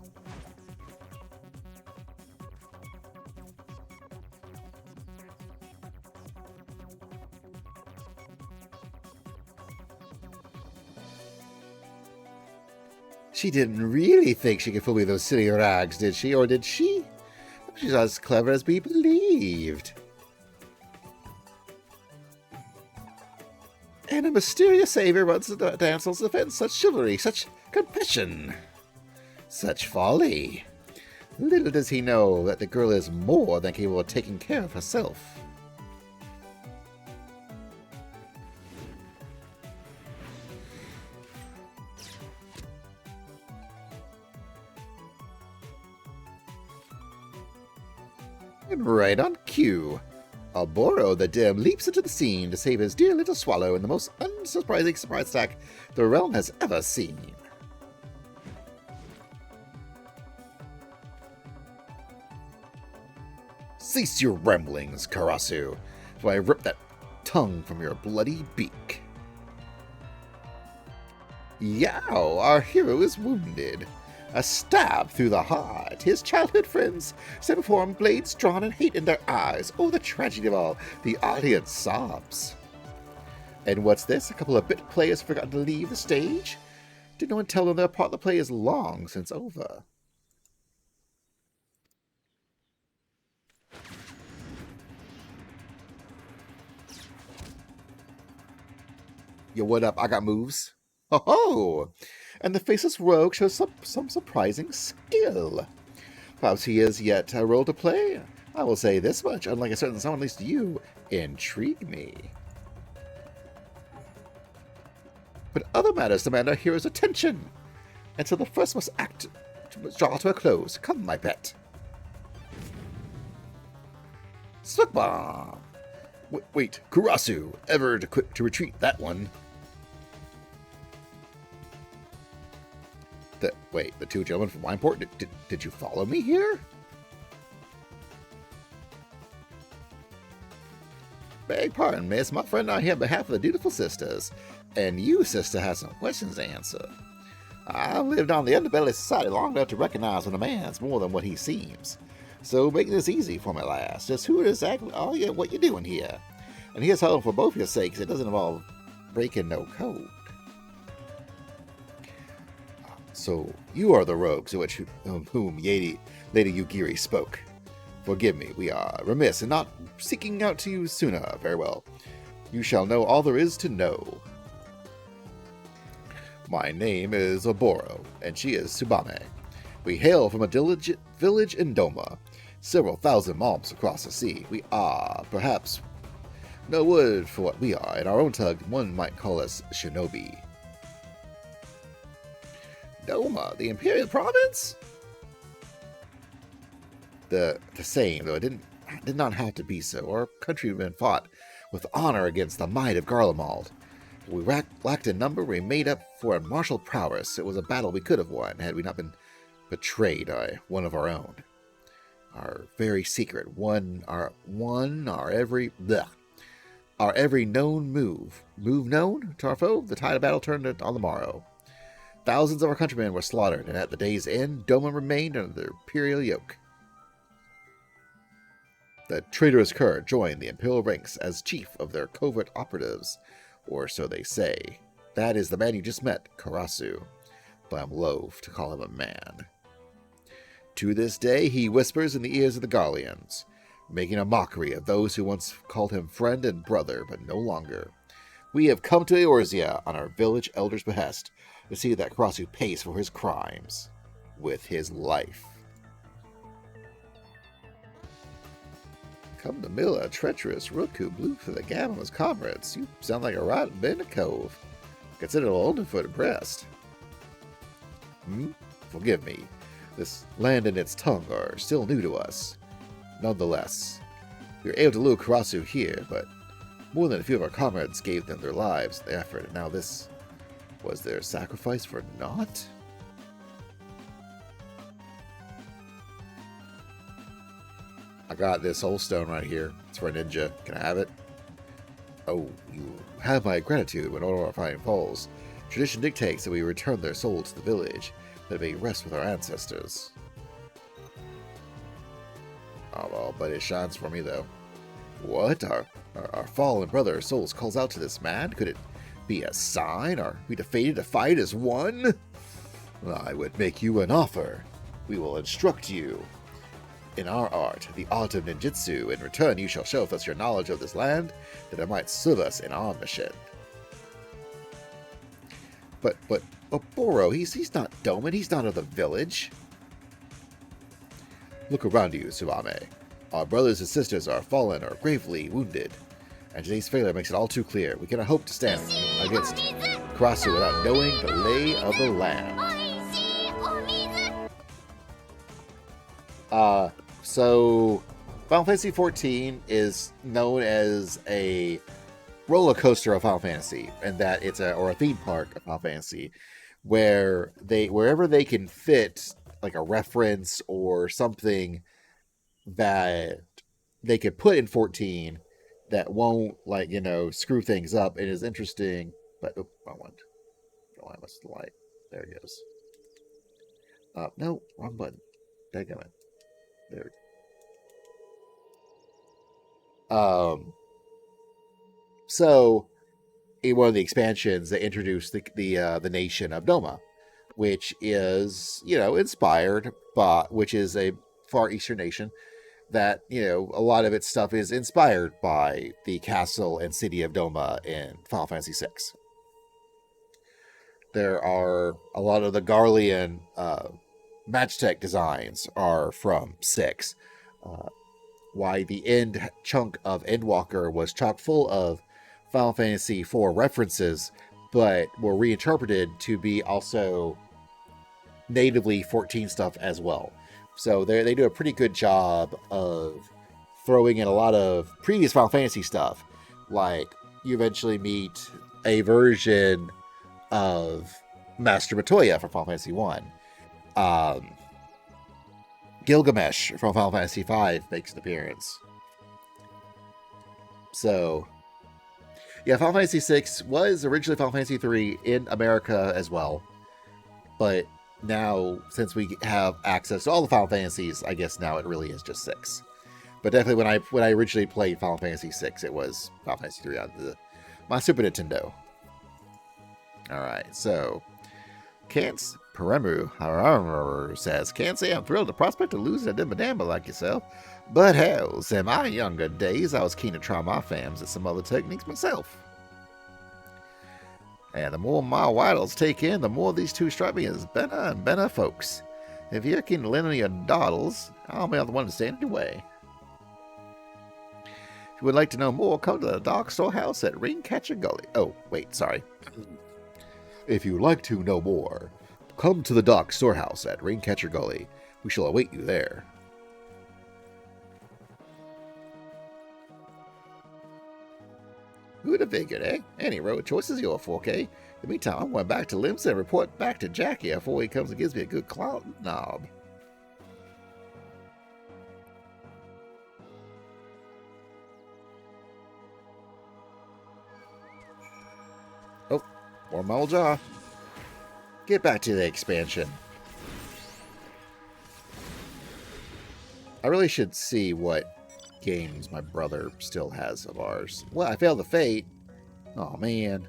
She didn't really think she could fool me with those silly rags, did she? Or did she? She's as clever as we believed. And a mysterious savior runs the damsel's defense. Such chivalry, such compassion, such folly. Little does he know that the girl is more than capable of taking care of herself. And right on cue, Oboro the Dim leaps into the scene to save his dear little swallow in the most unsurprising surprise attack the realm has ever seen. Cease your ramblings, Karasu, for I rip that tongue from your bloody beak. Yow, our hero is wounded. A stab through the heart. His childhood friends stand before him, blades drawn and hate in their eyes. Oh, the tragedy of all. The audience sobs. And what's this? A couple of bit players forgotten to leave the stage? Did no one tell them their part of the play is long since over? Yo, what up? I got moves. Ho ho! And the faceless rogue shows some surprising skill. Perhaps he is yet a role to play. I will say this much, unlike a certain someone, at least you intrigue me. But other matters demand our hero's attention, and so the first must draw to a close. Come, my pet. Smoke bomb! Wait, Kurasu, ever to retreat that one. Wait, the two gentlemen from Wineport, did you follow me here? Beg pardon, miss. My friend out here on behalf of the dutiful sisters. And you, sister, has some questions to answer. I've lived on the underbelly of society long enough to recognize when a man's more than what he seems. So make this easy for me, lass. Just who exactly are you and what you doing here? And here's hoping for both your sakes it doesn't involve breaking no code. So you are the rogues of whom Lady Yugiri spoke. Forgive me, we are remiss in not seeking out to you sooner. Very well. You shall know all there is to know. My name is Oboro, and she is Tsubame. We hail from a diligent village in Doma, several thousand miles across the sea. We are, perhaps, no word for what we are. In our own tongue, one might call us shinobi. Doma, the Imperial Province? The same, though it did not have to be so. Our countrymen fought with honor against the might of Garlemald. We lacked in number, we made up for in martial prowess. It was a battle we could have won had we not been betrayed by one of our own. Our very secret, our every known move known to our foe. The tide of battle turned on the morrow. Thousands of our countrymen were slaughtered, and at the day's end, Doma remained under the imperial yoke. The traitorous Kerr joined the imperial ranks as chief of their covert operatives, or so they say. That is the man you just met, Karasu, but I'm loath to call him a man. To this day, he whispers in the ears of the Garleans, making a mockery of those who once called him friend and brother, but no longer. We have come to Eorzea on our village elder's behest to see that Karasu pays for his crimes with his life. Come to mill a treacherous rook who blew for the gam of his comrades. You sound like a rotten bit in a cove. Consider a Oldenfoot breast. Forgive me. This land and its tongue are still new to us. Nonetheless, we were able to lure Karasu here, but more than a few of our comrades gave them their lives, the effort, and now this was their sacrifice for naught? I got this soul stone right here. It's for a ninja. Can I have it? Oh, you have my gratitude when all our fine falls. Tradition dictates that we return their souls to the village, that they rest with our ancestors. Oh, well, but it shines for me, though. What? Our fallen brother's souls calls out to this man? Could it be a sign? Are we fated to fight as one? I would make you an offer. We will instruct you in our art, the art of ninjutsu. In return, you shall show us your knowledge of this land, that it might serve us in our mission. But Oboro, he's not Doman. He's not of the village. Look around you, Tsubame. Our brothers and sisters are fallen or gravely wounded, and today's failure makes it all too clear. We cannot hope to stand against Karasu without knowing the lay of the land. So Final Fantasy XIV is known as a roller coaster of Final Fantasy, and that it's a theme park of Final Fantasy, where wherever they can fit like a reference or something that they could put in 14 that won't screw things up. It is interesting, but wrong one. I must the light. There it goes. No, wrong button. Dadgummit. There. So in one of the expansions, they introduced the nation of Doma, which is inspired by, which is a far eastern nation that a lot of its stuff is inspired by the castle and city of Doma in Final Fantasy VI. There are a lot of the Garlean match tech designs are from 6. Why the end chunk of Endwalker was chock full of Final Fantasy IV references, but were reinterpreted to be also natively 14 stuff as well. So they do a pretty good job of throwing in a lot of previous Final Fantasy stuff. Like, you eventually meet a version of Master Matoya from Final Fantasy I. Gilgamesh from Final Fantasy V makes an appearance. So, yeah, Final Fantasy VI was originally Final Fantasy III in America as well. But now, since we have access to all the Final Fantasies, I guess now it really is just 6. But definitely when I originally played Final Fantasy VI, it was Final Fantasy III on my Super Nintendo. Alright, so Paremu says, "Can't say I'm thrilled at the prospect of losing a dimmadamba like yourself, but hell, in my younger days, I was keen to try my fams at some other techniques myself. And the more my widles take in, the more these two strike me as better and better folks. If you're keen to lend me your dawdles, I'll be the one to stand in your way. If you would like to know more, come to the Dark Storehouse at Ringcatcher Gully." Oh, wait, sorry. "If you would like to know more, come to the Dark Storehouse at Ringcatcher Gully. We shall await you there." Who'd have figured, eh? Any road choice is your 4K. In the meantime, I'm going back to Limbs and report back to Jackie before he comes and gives me a good clout knob. Oh, more my old jaw. Get back to the expansion. I really should see what games my brother still has of ours. Well, I failed the Fate. Oh, man.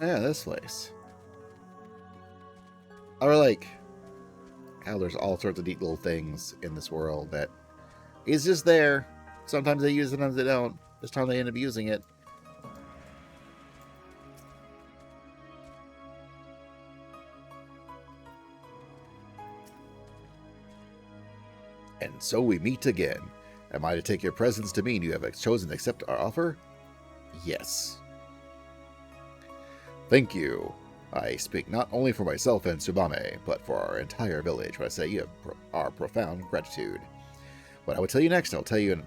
Yeah, this place. I really like how there's all sorts of neat little things in this world that is just there. Sometimes they use it, sometimes they don't. This time they end up using it. And so we meet again. Am I to take your presence to mean you have chosen to accept our offer? Yes. Thank you. I speak not only for myself and Tsubame, but for our entire village when I say you have our profound gratitude. What I will tell you next, I'll tell you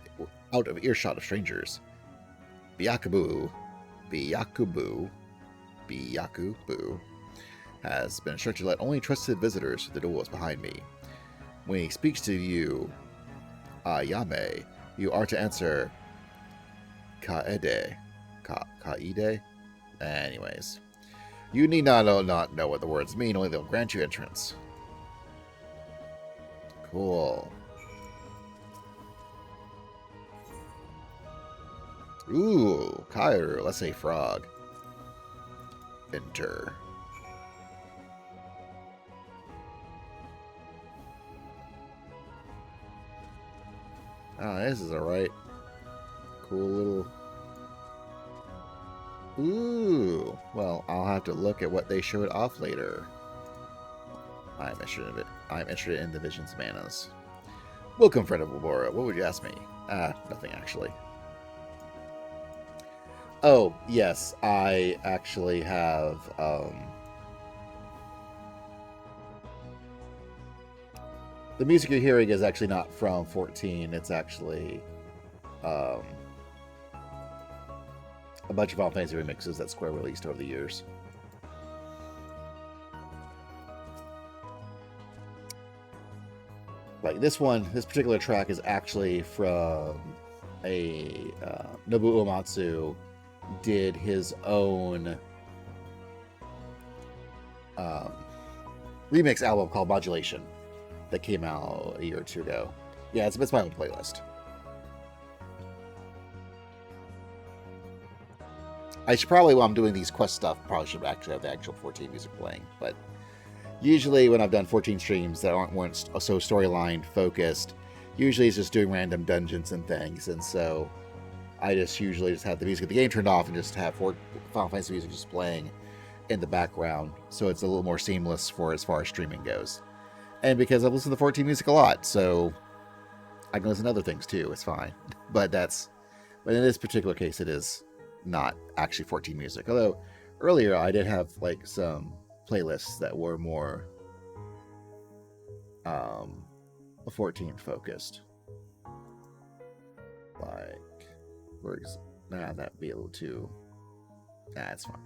out of earshot of strangers. Byakubu has been instructed to let only trusted visitors through the doors behind me. When he speaks to you, Ayame, you are to answer Kaede. Kaide? Anyways. You need not know what the words mean, only they'll grant you entrance. Cool. Ooh, Kairu, let's say frog. Enter. Ah, this is alright. Cool little... Ooh, well, I'll have to look at what they showed off later. I'm interested in the Vision's manas. Welcome, friend of Labora. What would you ask me? Nothing actually. Oh, yes, I actually have, the music you're hearing is actually not from 14, it's actually, a bunch of Final Fantasy remixes that Square released over the years. Like this particular track is actually from a Nobuo Uematsu did his own remix album called Modulation that came out a year or two ago. Yeah, it's my own playlist. I should probably, while I'm doing these quest stuff, probably should actually have the actual 14 music playing. But usually when I've done 14 streams that weren't so storyline focused, usually it's just doing random dungeons and things. And so I usually have the music of the game turned off and just have Final Fantasy music just playing in the background. So it's a little more seamless for as far as streaming goes. And because I've listened to 14 music a lot, so I can listen to other things too. It's fine. But in this particular case, it is not actually 14 music. Although earlier I did have like some playlists that were more 14 focused. Like, that'd be a little too. Nah, it's fine.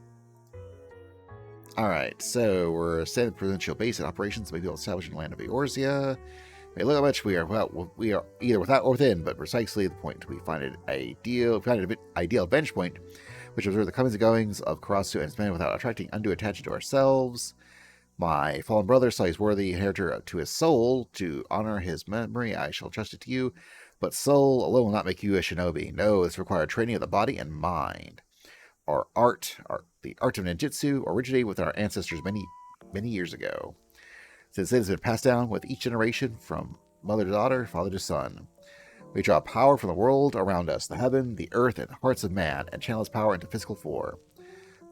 Alright, so we're setting the provincial base and operations may be able to establish in the land of Eorzea. May look how much we are either without or within, but precisely the point. We find an ideal bench point, which observe the comings and goings of Karasu and his men without attracting undue attention to ourselves. My fallen brother saw his worthy inheritor to his soul. To honor his memory, I shall trust it to you. But soul alone will not make you a shinobi. No, this requires training of the body and mind. The art of ninjutsu originated with our ancestors many, many years ago. Since it has been passed down with each generation from mother to daughter, father to son. We draw power from the world around us, the heaven, the earth, and the hearts of man, and channel its power into physical form.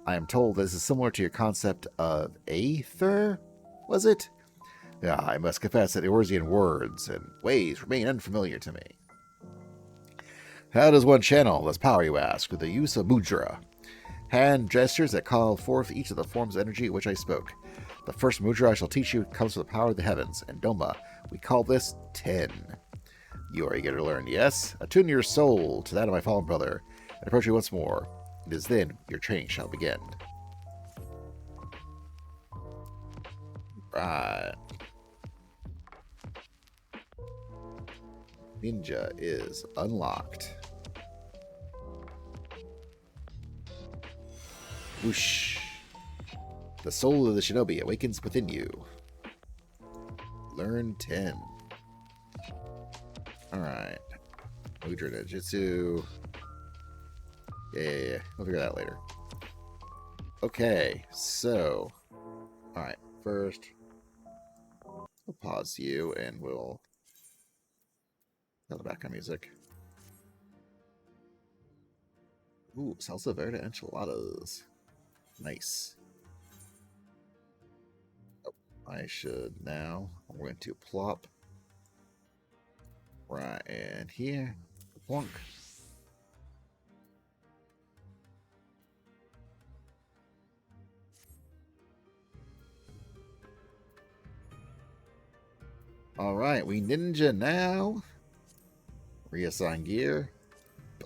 I am told this is similar to your concept of aether, was it? Yeah, I must confess that Eorzean words and ways remain unfamiliar to me. How does one channel this power, you ask, with the use of mudra? Hand gestures that call forth each of the forms of energy of which I spoke. The first mudra I shall teach you comes from the power of the heavens, and Doma, we call this Ten. You are eager to learn, yes? Attune your soul to that of my fallen brother, and approach me once more. It is then your training shall begin. Right. Ninja is unlocked. Whoosh. The soul of the shinobi awakens within you. Learn 10. Alright. Mudra Ninjutsu. Yeah. We'll figure that out later. Okay, so. Alright, first. We'll pause you and we'll. The background music. Ooh, salsa verde enchiladas. Nice. Oh, I should now. We're going to plop right in here. Plunk. Alright, we ninja now. Reassign gear.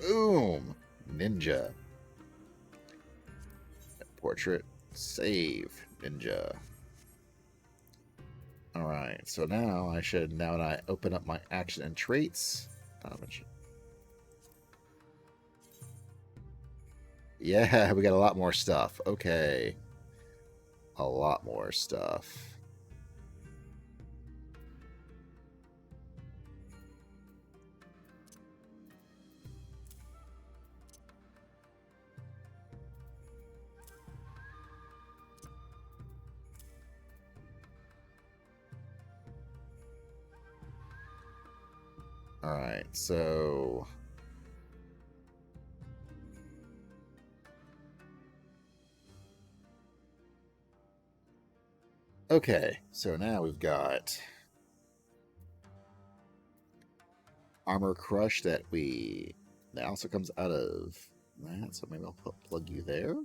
Boom! Ninja. Portrait. Save. Ninja. Alright, so now when I open up my action and traits. Yeah, we got a lot more stuff. Okay. A lot more stuff. Alright, so. Okay, so now we've got Armor Crush that also comes out of that, so maybe I'll plug you there.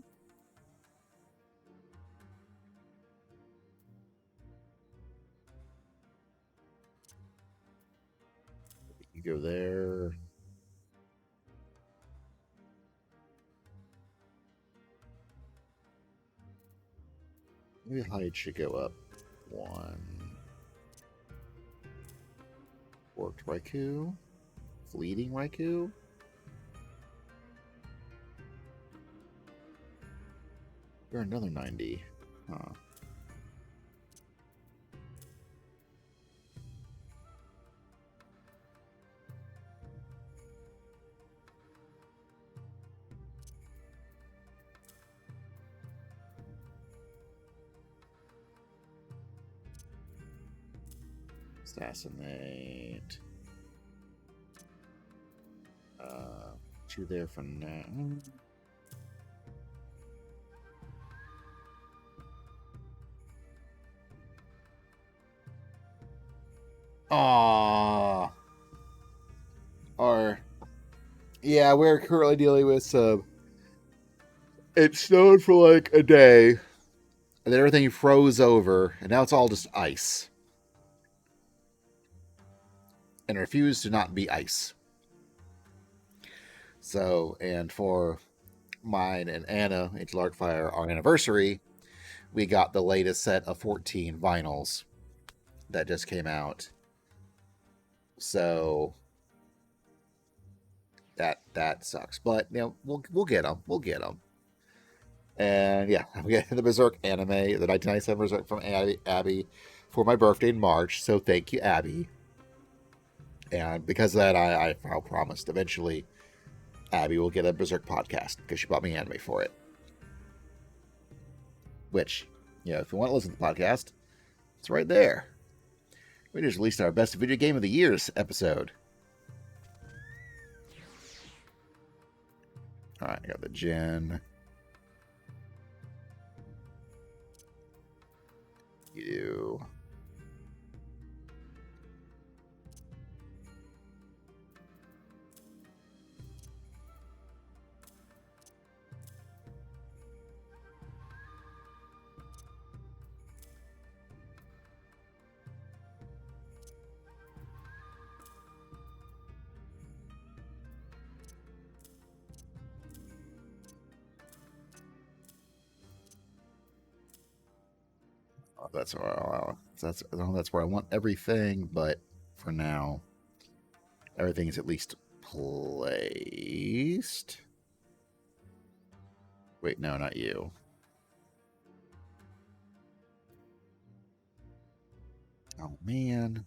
You go there. Maybe height should go up 1. Warped Raikou. Fleeting Raikou. You're another 90. Huh. Assassinate. You there for now. Aww. Yeah, we're currently dealing with some. It snowed for like a day, and then everything froze over, and now it's all just ice. And refused to not be ice. So, and for mine and Anna, Angel Arcfire, our anniversary, we got the latest set of 14 vinyls that just came out. So that sucks, but you know we'll get them. We'll get them. And yeah, we got the Berserk anime, the 1997 Berserk from Abby for my birthday in March. So thank you, Abby. And because of that, I promised eventually Abby will get a Berserk podcast because she bought me anime for it. Which, you know, if you want to listen to the podcast, it's right there. We just released our best video game of the year's episode. All right, I got the Gen. You. That's where I want everything, but for now, everything is at least placed. Wait, no, not you. Oh man.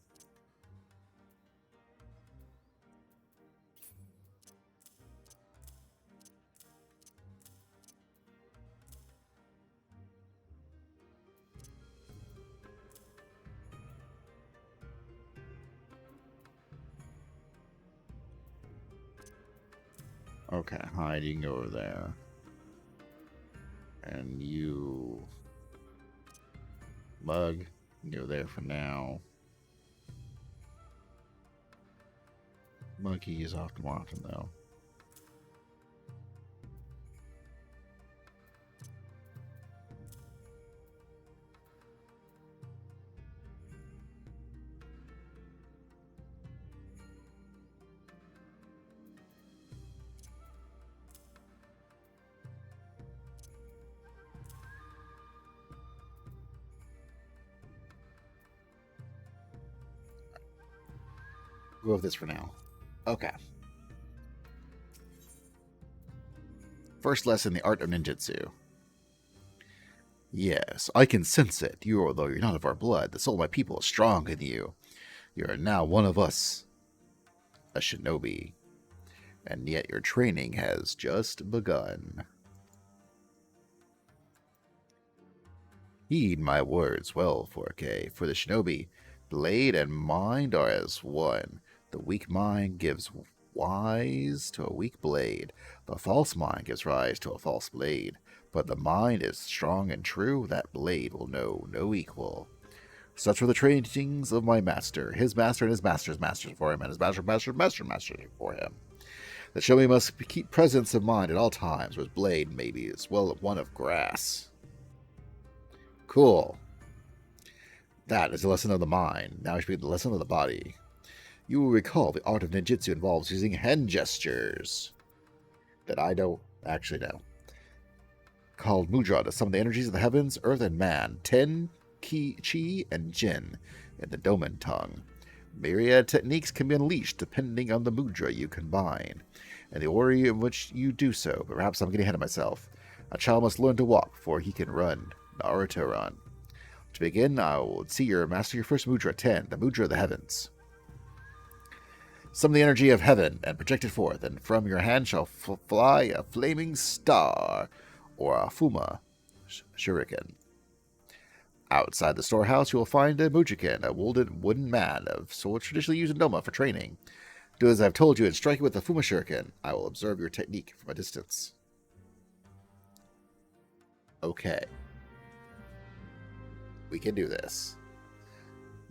Okay, hide, you can go over there. And you... Mug, you can go there for now. Monkey is off more often, though. Go with this for now. Okay. First lesson, the art of ninjutsu. Yes, I can sense it. You, although you're not of our blood, the soul of my people is strong in you. You are now one of us, a shinobi. And yet your training has just begun. Heed my words well, 4K, for the shinobi, blade and mind are as one. The weak mind gives rise to a weak blade. The false mind gives rise to a false blade. But the mind is strong and true, that blade will know no equal. Such were the trainings of my master, his master and his master's master before him, and his master's master before him. The shinobi must keep presence of mind at all times, whereas blade maybe is well one of grass. Cool. That is a lesson of the mind. Now we should begin the lesson of the body. You will recall the art of ninjutsu involves using hand gestures that I don't actually know. Called mudra to summon the energies of the heavens, earth, and man. Ten, ki, chi, and jin in the Doman tongue. Myriad techniques can be unleashed depending on the mudra you combine, and the order in which you do so. But perhaps I'm getting ahead of myself. A child must learn to walk before he can run. Naruto run. To begin, I will see your master your first mudra 10, the mudra of the heavens. Summon the energy of heaven and project it forth, and from your hand shall fly a flaming star, or a fuma shuriken. Outside the storehouse, you will find a mujiken, a wooden man of swords traditionally used in Doma for training. Do as I have told you and strike it with the fuma shuriken. I will observe your technique from a distance. Okay. We can do this.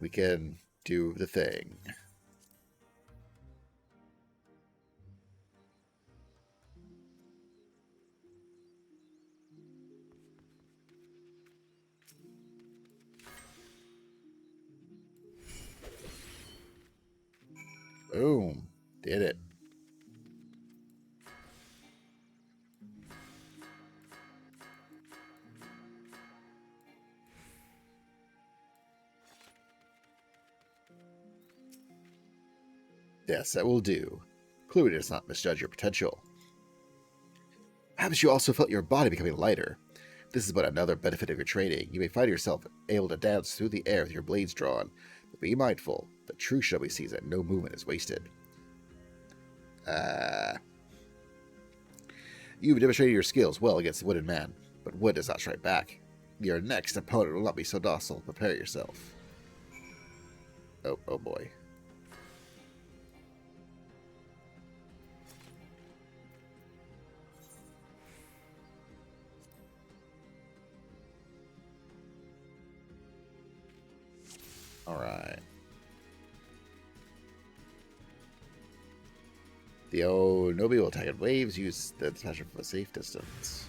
We can do the thing. Boom. Did it. Yes, that will do. Clearly does not misjudge your potential. Perhaps you also felt your body becoming lighter. This is but another benefit of your training. You may find yourself able to dance through the air with your blades drawn, but be mindful, the true shinobi sees that no movement is wasted. You've demonstrated your skills well against the wooden man, but wood does not strike back. Your next opponent will not be so docile. Prepare yourself. Oh boy. Alright. The Onobi will attack in waves. Use the detachment from a safe distance.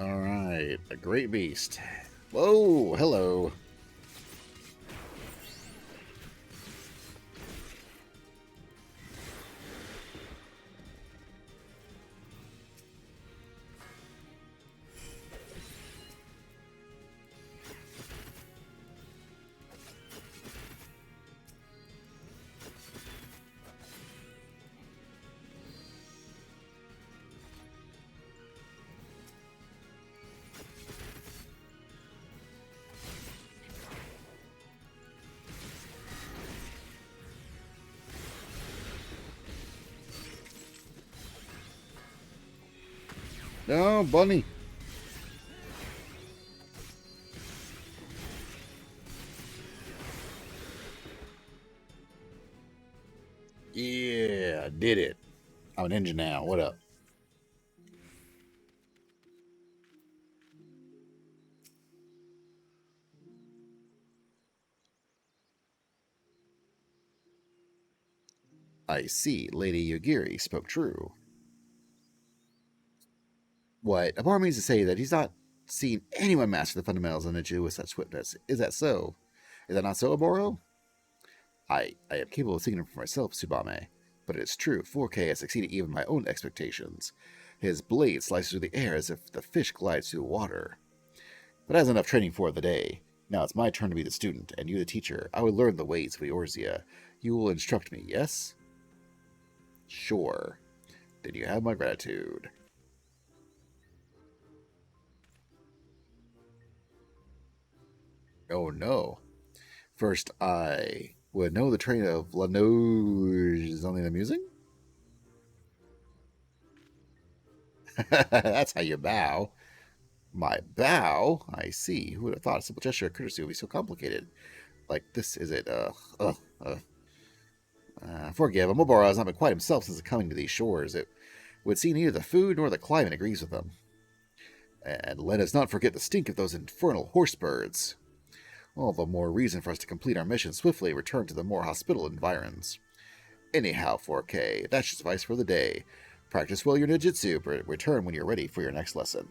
Alright, a great beast. Whoa, hello. No, bunny. Yeah, did it. I'm a ninja now. What up? I see. Lady Yogiri spoke true. What? Abara means to say that he's not seen anyone master the fundamentals of ninja with such swiftness. Is that so? Is that not so, Aboro? I am capable of seeing him for myself, Tsubame. But it is true, 4K has exceeded even my own expectations. His blade slices through the air as if the fish glides through water. But as enough training for the day. Now it's my turn to be the student, and you the teacher. I will learn the ways of Eorzea. You will instruct me, yes? Sure. Then you have my gratitude. Oh no. First, I would know the train of La Noge is only amusing? That's how you bow. My bow? I see. Who would have thought a simple gesture of courtesy would be so complicated? Like, this is it. Forgive him. Mobara has not been quite himself since coming to these shores. It would seem neither the food nor the climate agrees with him. And let us not forget the stink of those infernal horse birds. All the more reason for us to complete our mission swiftly and return to the more hospitable environs. Anyhow, 4K, that should suffice for the day. Practice well your ninjutsu, but return when you're ready for your next lesson.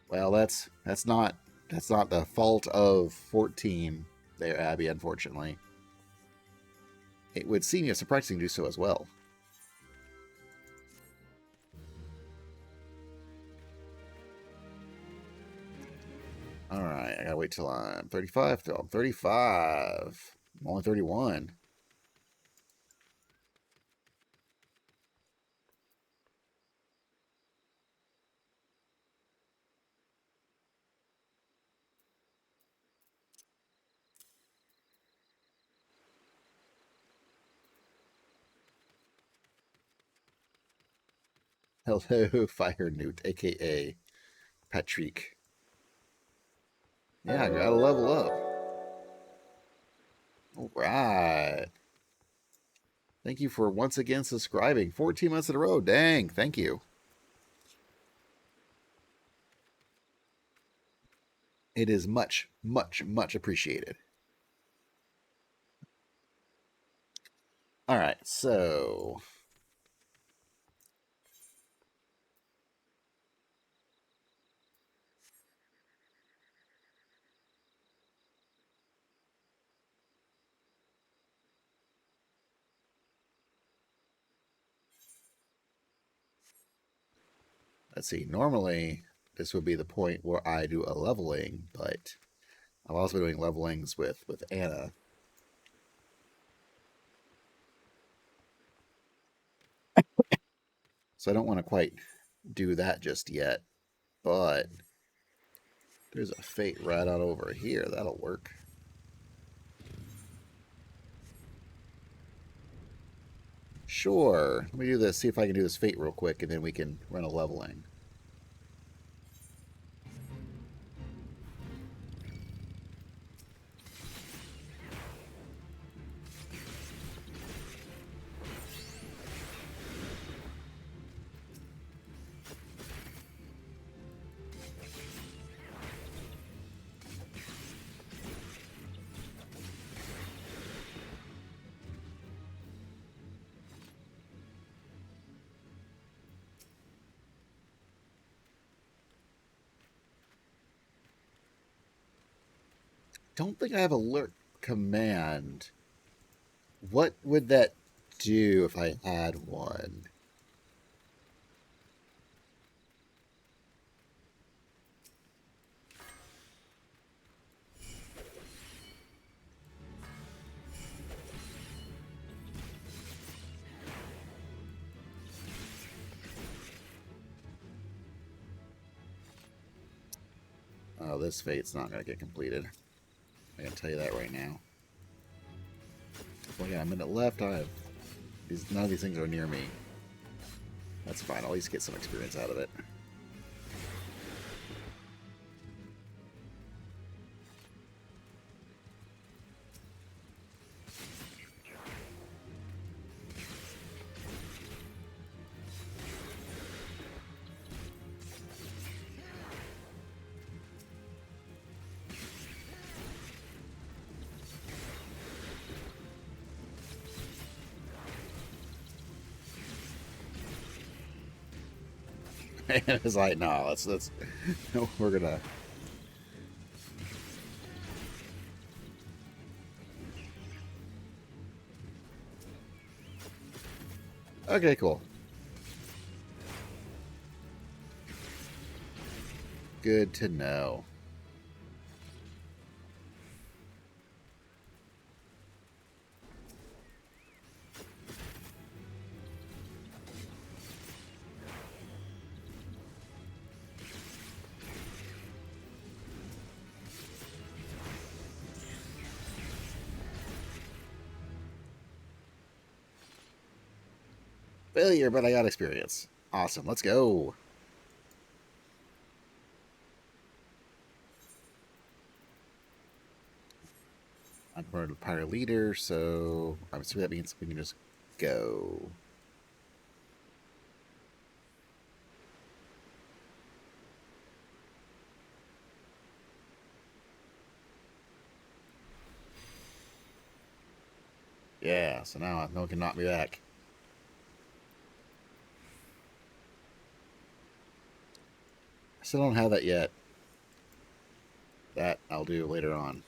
Well, that's not the fault of 14 there, Abby, unfortunately. It would seem you have some practicing to do so as well. Alright, I gotta wait till I'm 35. Till I'm 35. I'm only 31. Hello, Fire Newt, aka Patrick. Yeah, I gotta level up. All right. Thank you for once again subscribing. 14 months in a row. Dang, thank you. It is much, much, much appreciated. All right, so let's see. Normally, this would be the point where I do a leveling, but I've also been doing levelings with Anna. So I don't want to quite do that just yet, but there's a fate right on over here. That'll work. Sure. Let me do this, see if I can do this fate real quick, and then we can run a leveling. Don't think I have alert command. What would that do if I had one? Oh, this fate's not going to get completed. I can tell you that right now. Well, yeah, a minute left. I have none of these things are near me. That's fine. I'll at least get some experience out of it. And it's like, no, let's no, we're gonna. Okay, cool. Good to know. Failure, but I got experience. Awesome. Let's go. I'm promoted to pirate leader, so I'm assuming that means we can just go. Yeah, so now no one can knock me back. I still don't have that yet. That I'll do later on.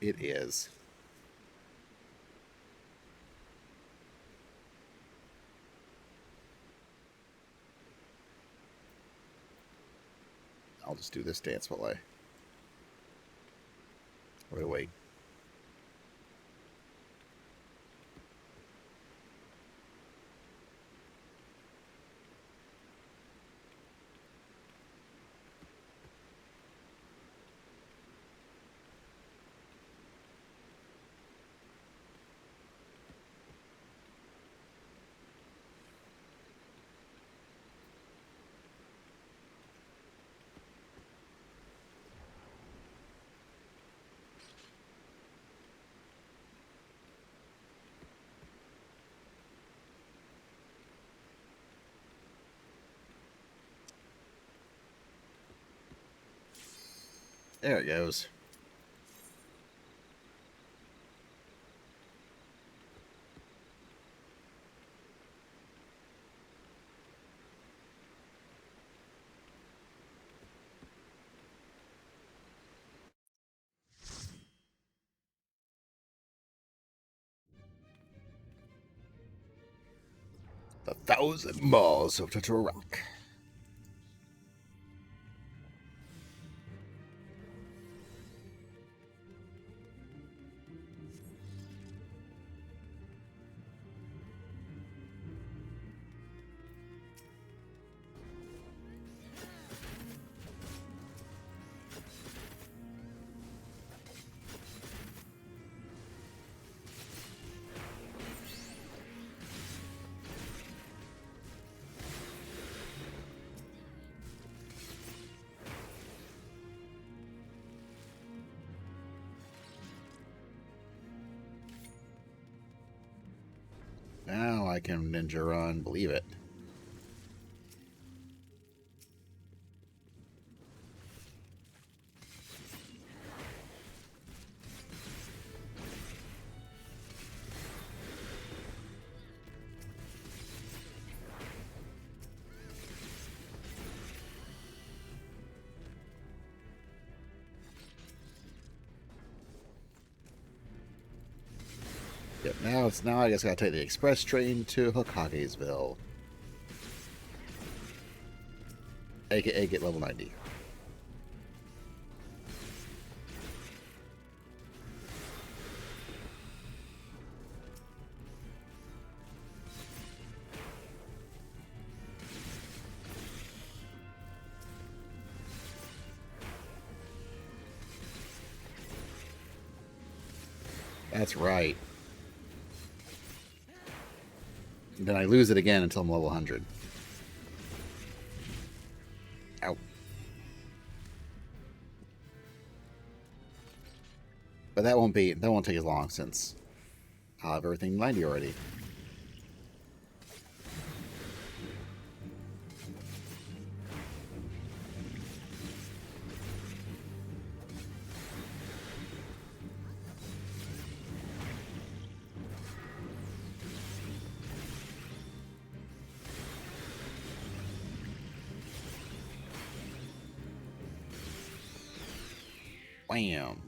It is. I'll just do this dance while I wait. There it goes. The 1,000 Maws of Tatarak. Now I can ninja run, believe it. Yep, now I guess I gotta take the express train to Hokagesville. AKA get level 90. That's right. Then I lose it again until I'm level 100. Ow. But that won't take as long since I'll have everything 90 already. Wham.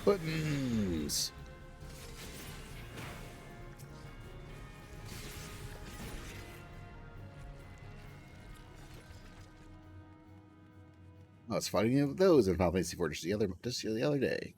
Buttons. I was fighting those in Final Fantasy IV just the other day.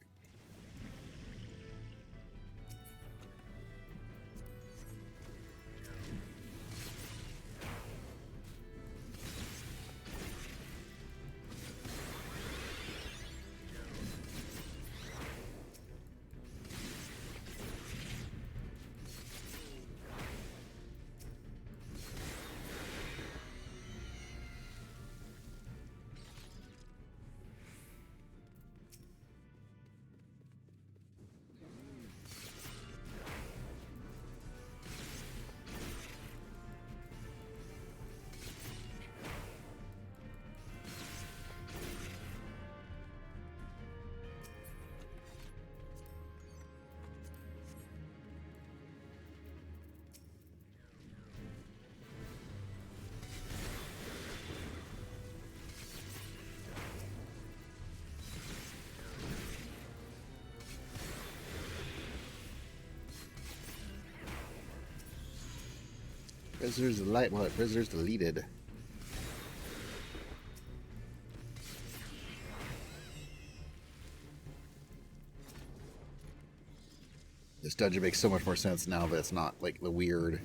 Prisoners light what? Prisoners deleted. This dungeon makes so much more sense now that it's not like the weird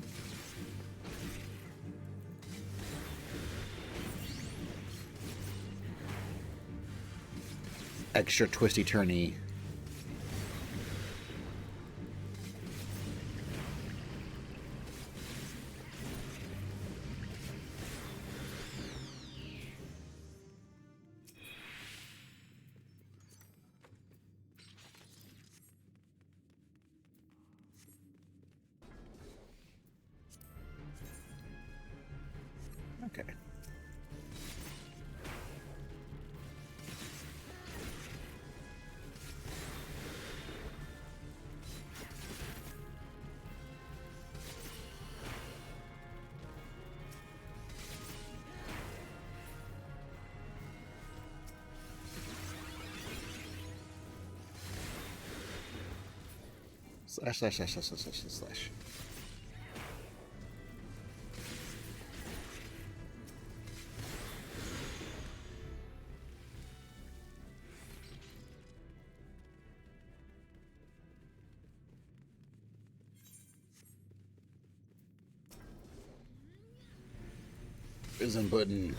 extra twisty-turny. Okay. Slash, slash, slash, slash, slash, slash, slash. Prison pudding.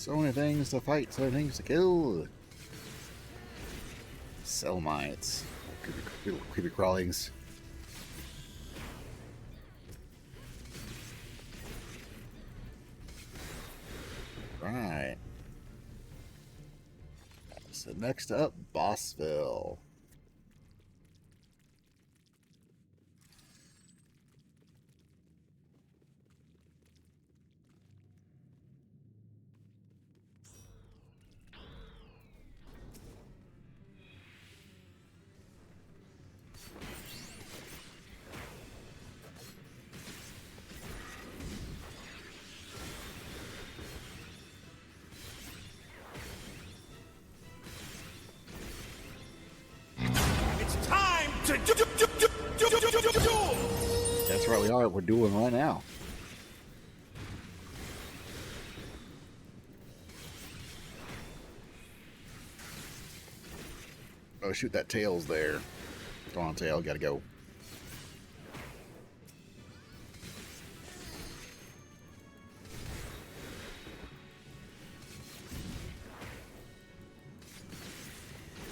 So many things to fight, so many things to kill. Cell mites. Creepy crawlings. Right. So next up, Bossville. That's right, we are. We're doing right now. Oh, shoot, that tail's there. Come on, tail, gotta go.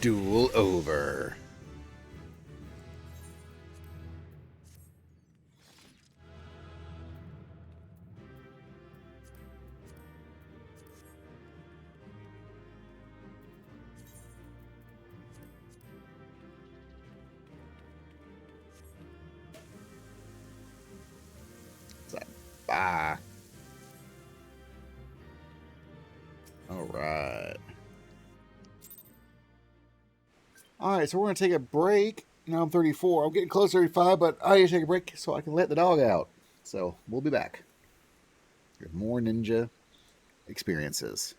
Duel over. Bye. All right. All right, so we're going to take a break. Now I'm 34. I'm getting close to 35, but I need to take a break so I can let the dog out. So we'll be back with more ninja experiences.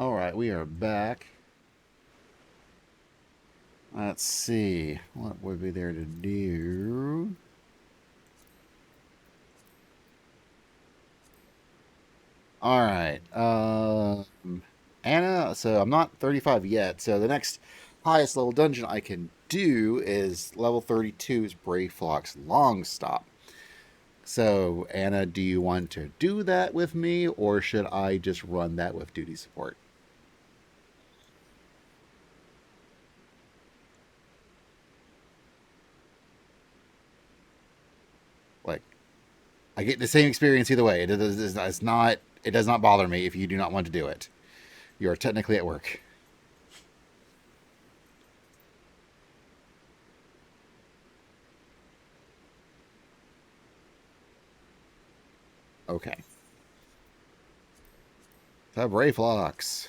Alright, we are back. Let's see. What would be there to do? Alright. Anna, so I'm not 35 yet, so the next highest level dungeon I can do is level 32's Brave Flock's Long Stop. So, Anna, do you want to do that with me, or should I just run that with duty support? Like, I get the same experience either way. It does not bother me if you do not want to do it. You are technically at work. Okay. The Brave Flocks.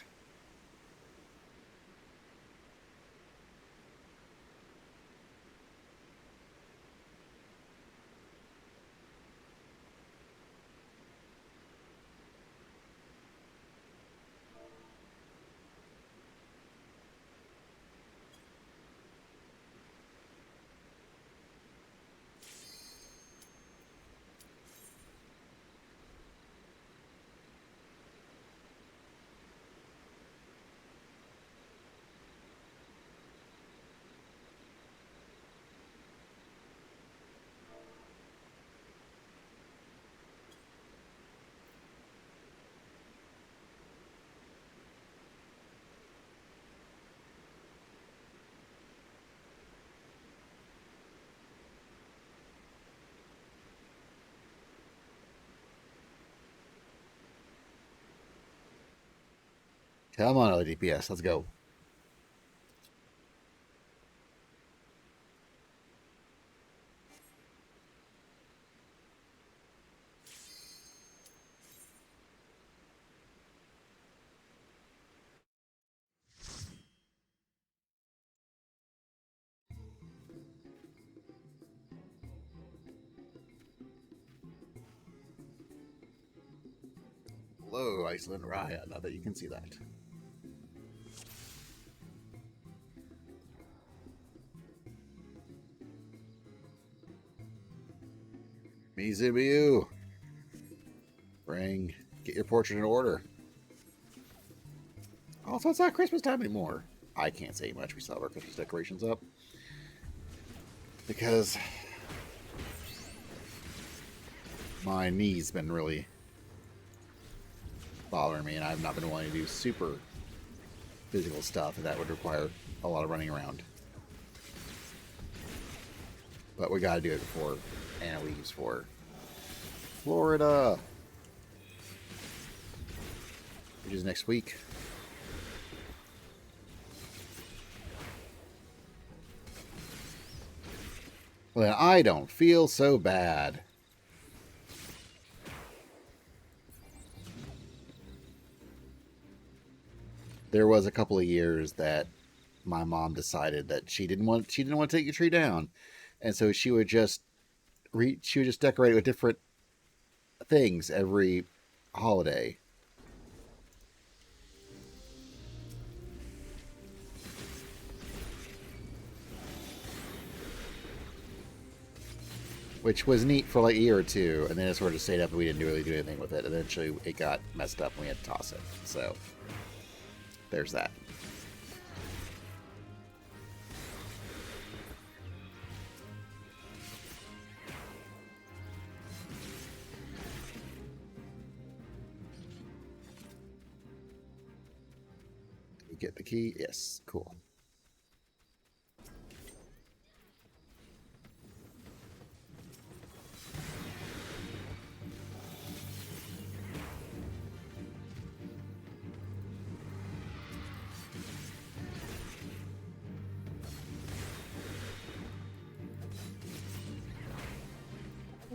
Come on, LDPS, let's go. Hello, Iceland Raya. Now that you can see that. Mizumiyu. Get your portrait in order. Also, it's not Christmas time anymore. I can't say much. We still have our Christmas decorations up. Because my knee's been really bothering me, and I've not been wanting to do super physical stuff, and that would require a lot of running around. But we gotta do it before Anna leaves for Florida, which is next week. Well, I don't feel so bad. There was a couple of years that my mom decided that she didn't want to take the tree down, and so she would just decorate it with different things every holiday. Which was neat for like a year or two, and then it sort of stayed up and we didn't really do anything with it. Eventually it got messed up and we had to toss it. So there's that. You get the key? Yes, cool.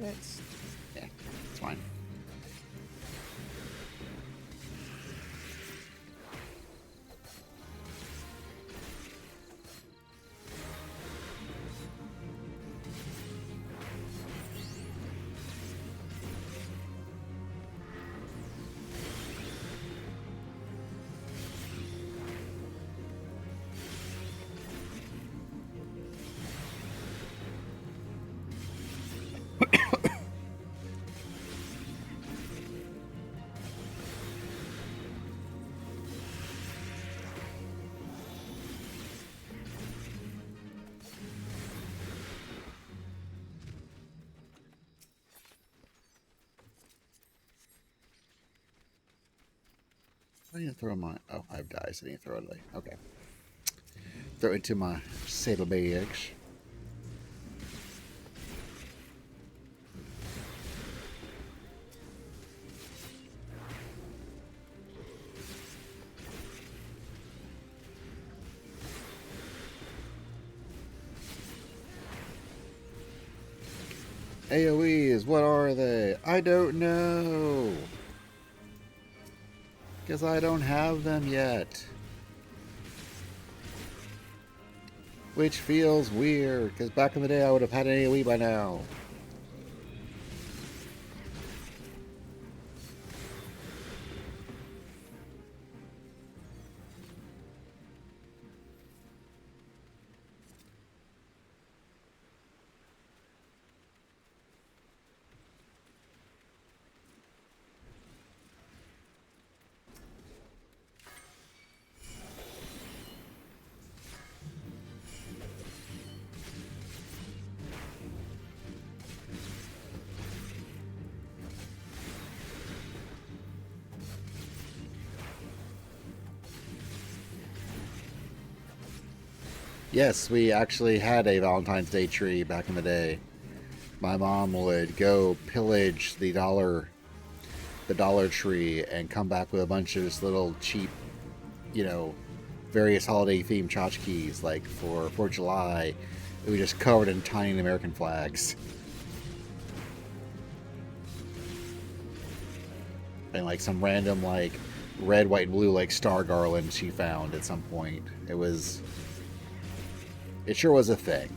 Yeah, it's fine. I need to throw my. Oh, I have dice. I need to throw it away. Okay. Throw it into my saddlebags. AoEs, what are they? I don't know. Because I don't have them yet. Which feels weird, because back in the day I would have had an AoE by now. Yes, we actually had a Valentine's Day tree back in the day. My mom would go pillage the Dollar Tree and come back with a bunch of just little cheap, you know, various holiday themed tchotchkes. Like for 4th of July, it was just covered in tiny American flags. And like some random like red, white, and blue like star garland she found at some point. It sure was a thing.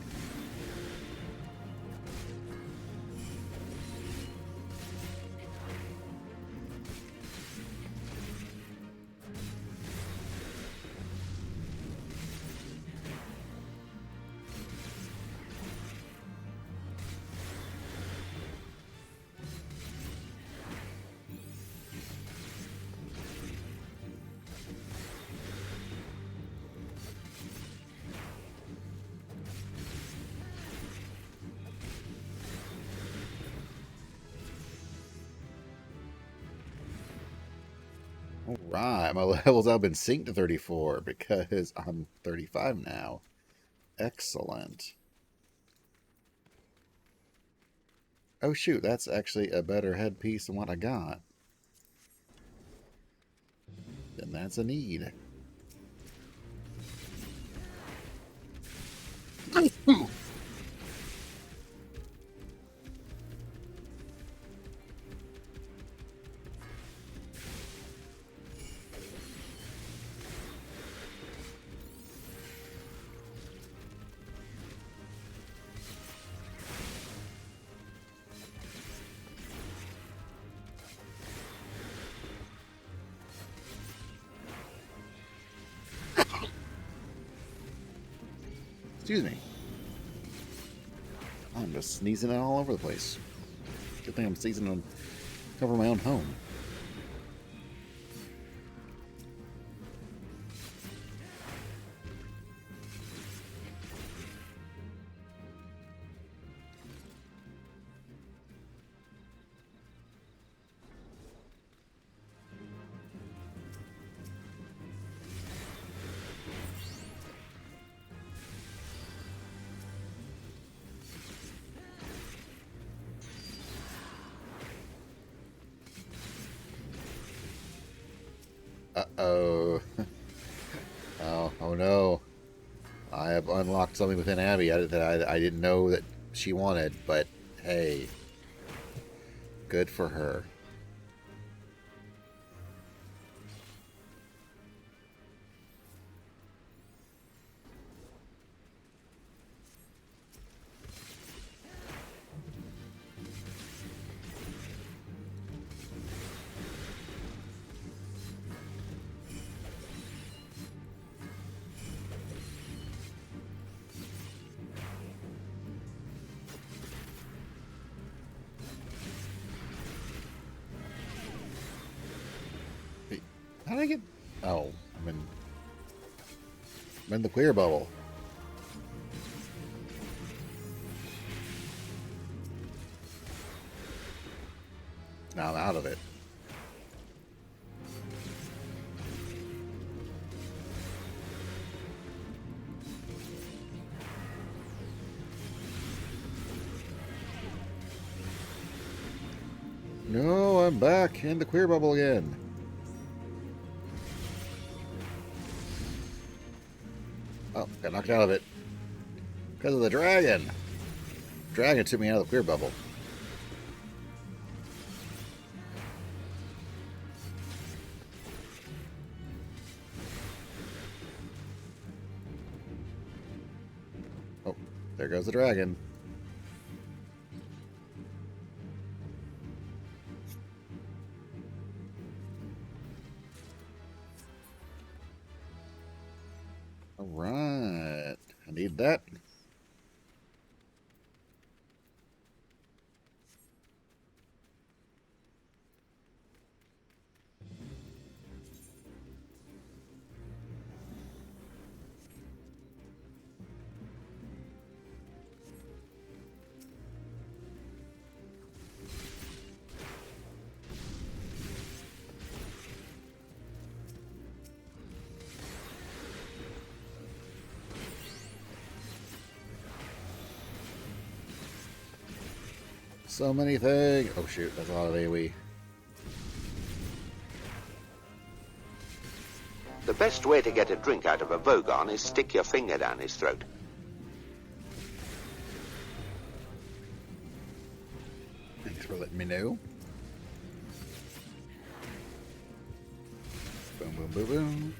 Alright, my levels have been synced to 34 because I'm 35 now. Excellent. Oh shoot, that's actually a better headpiece than what I got. Then that's a need. Excuse me. I'm just sneezing it all over the place. Good thing I'm sneezing on cover my own home. Uh-oh. Oh no. I have unlocked something within Abby that I didn't know that she wanted, but hey, good for her. Wait, how did I get... Oh, I'm in the clear bubble. Now I'm out of it. I'm back in the queer bubble again. Oh, got knocked out of it. Because of the dragon. Dragon took me out of the queer bubble. Oh, there goes the dragon. Alright. I need that. So many things. Oh shoot, that's a lot of AoE. The best way to get a drink out of a Vogon is stick your finger down his throat. Thanks for letting me know. Boom, boom, boom, boom.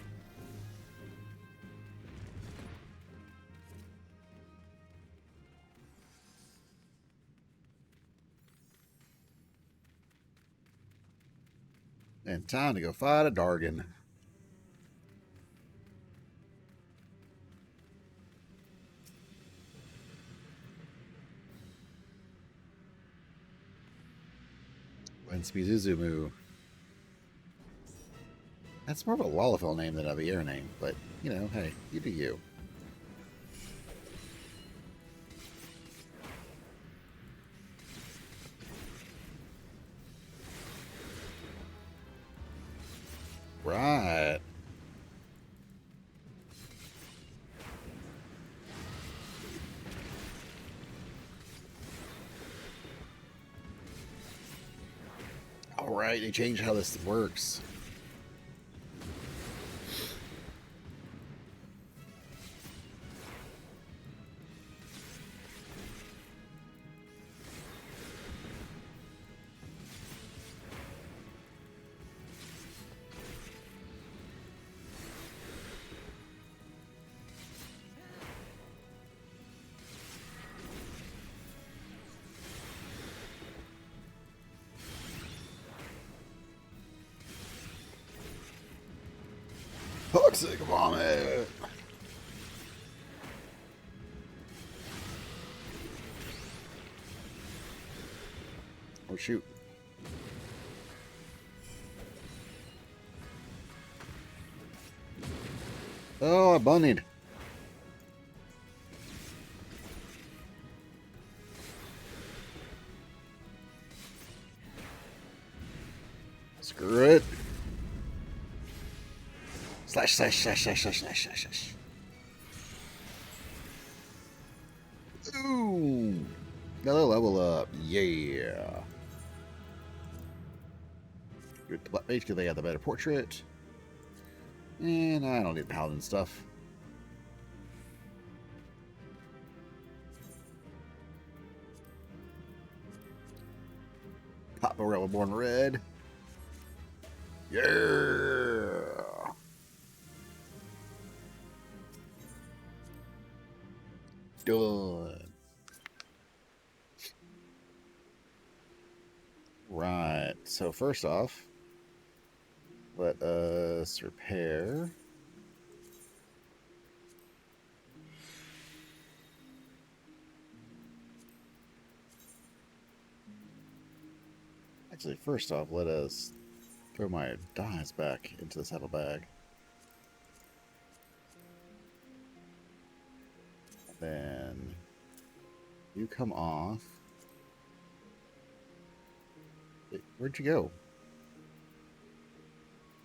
And time to go fight a Dargan. Winsby Zuzumu. That's more of a Wallafel name than a Vier name, but, you know, hey, you do you. Right. Alright, they changed how this works. Toxic vomit. Oh shoot. Oh, I bunnied. Screw it. Slash, slash, slash, slash, slash, slash, slash, slash. Ooh. Another level up. Yeah. Good to Black Mage because they got the better portrait. And I don't need paladin stuff. Pop a Rebelborn Red. Yeah. Done. Right. So first off, let us repair. Actually, first off, let us throw my dice back into the saddlebag. Then you come off. Wait, where'd you go?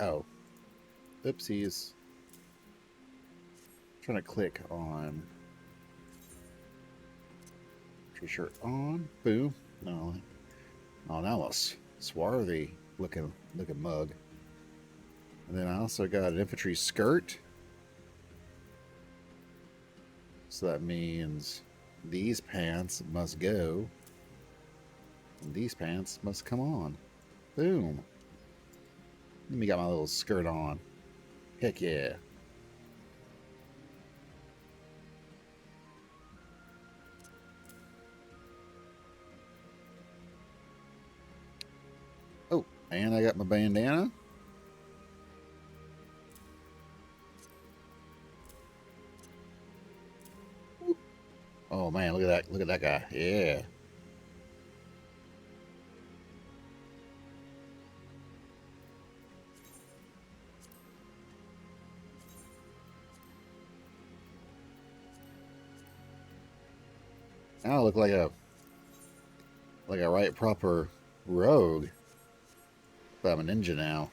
Oh. Oopsies. Trying to click on. T-shirt on. Boom. No. Oh, now let's swarthy looking mug. And then I also got an infantry skirt. So that means these pants must go. And these pants must come on. Boom. Let me got my little skirt on. Heck yeah. Oh, and I got my bandana. Oh man, look at that! Look at that guy! Yeah. I look like a right proper rogue, but I'm a ninja now.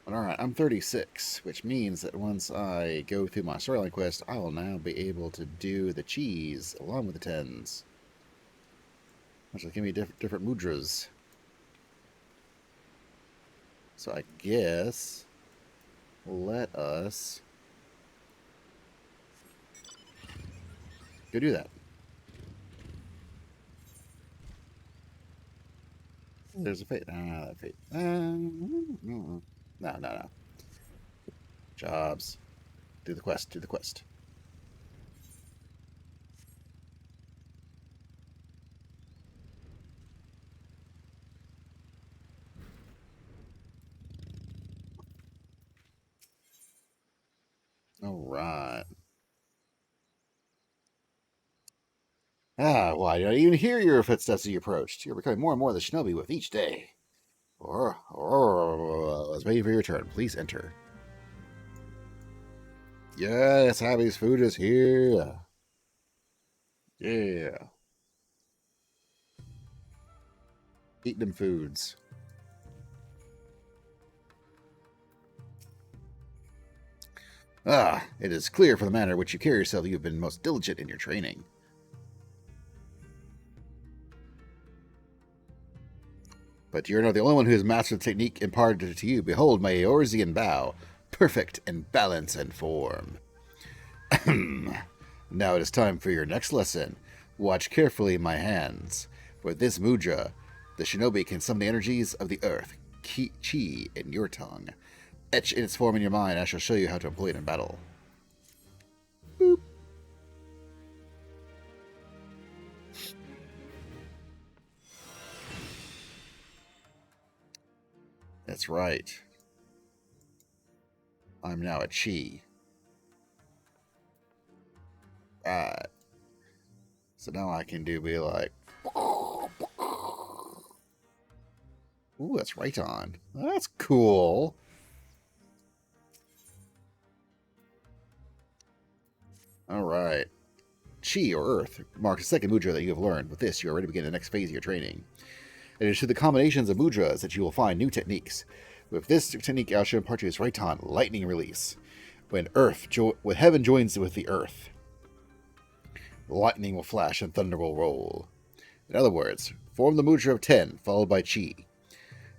Alright, I'm 36, which means that once I go through my storyline quest, I will now be able to do the cheese along with the 10s. Which will give me different mudras. So I guess, let us go do that. There's a fate. Fate. No. Jobs. Do the quest. Do the quest. All right. Well, I don't even hear your footsteps as you approached. You're becoming more and more the shinobi with each day. I was waiting for your turn. Please enter. Yes, Abby's food is here. Yeah. Eat them foods. It is clear from the manner in which you carry yourself that you have been most diligent in your training. But you're not the only one who has mastered the technique imparted to you. Behold my Eorzean bow, perfect in balance and form. Now it is time for your next lesson. Watch carefully my hands. With this mudra, the shinobi can summon the energies of the earth, chi in your tongue. Etch in its form in your mind. I shall show you how to employ it in battle. Boop. That's right. I'm now a chi. Alright. So now I can be like... Ooh, that's right on. That's cool. Alright. Chi, or Earth, marks the second mudra that you have learned. With this, you are ready to begin the next phase of your training. It is through the combinations of mudras that you will find new techniques. With this technique, I shall impart to you is Raiton, lightning release. When heaven joins with the earth, lightning will flash and thunder will roll. In other words, form the mudra of 10, followed by chi.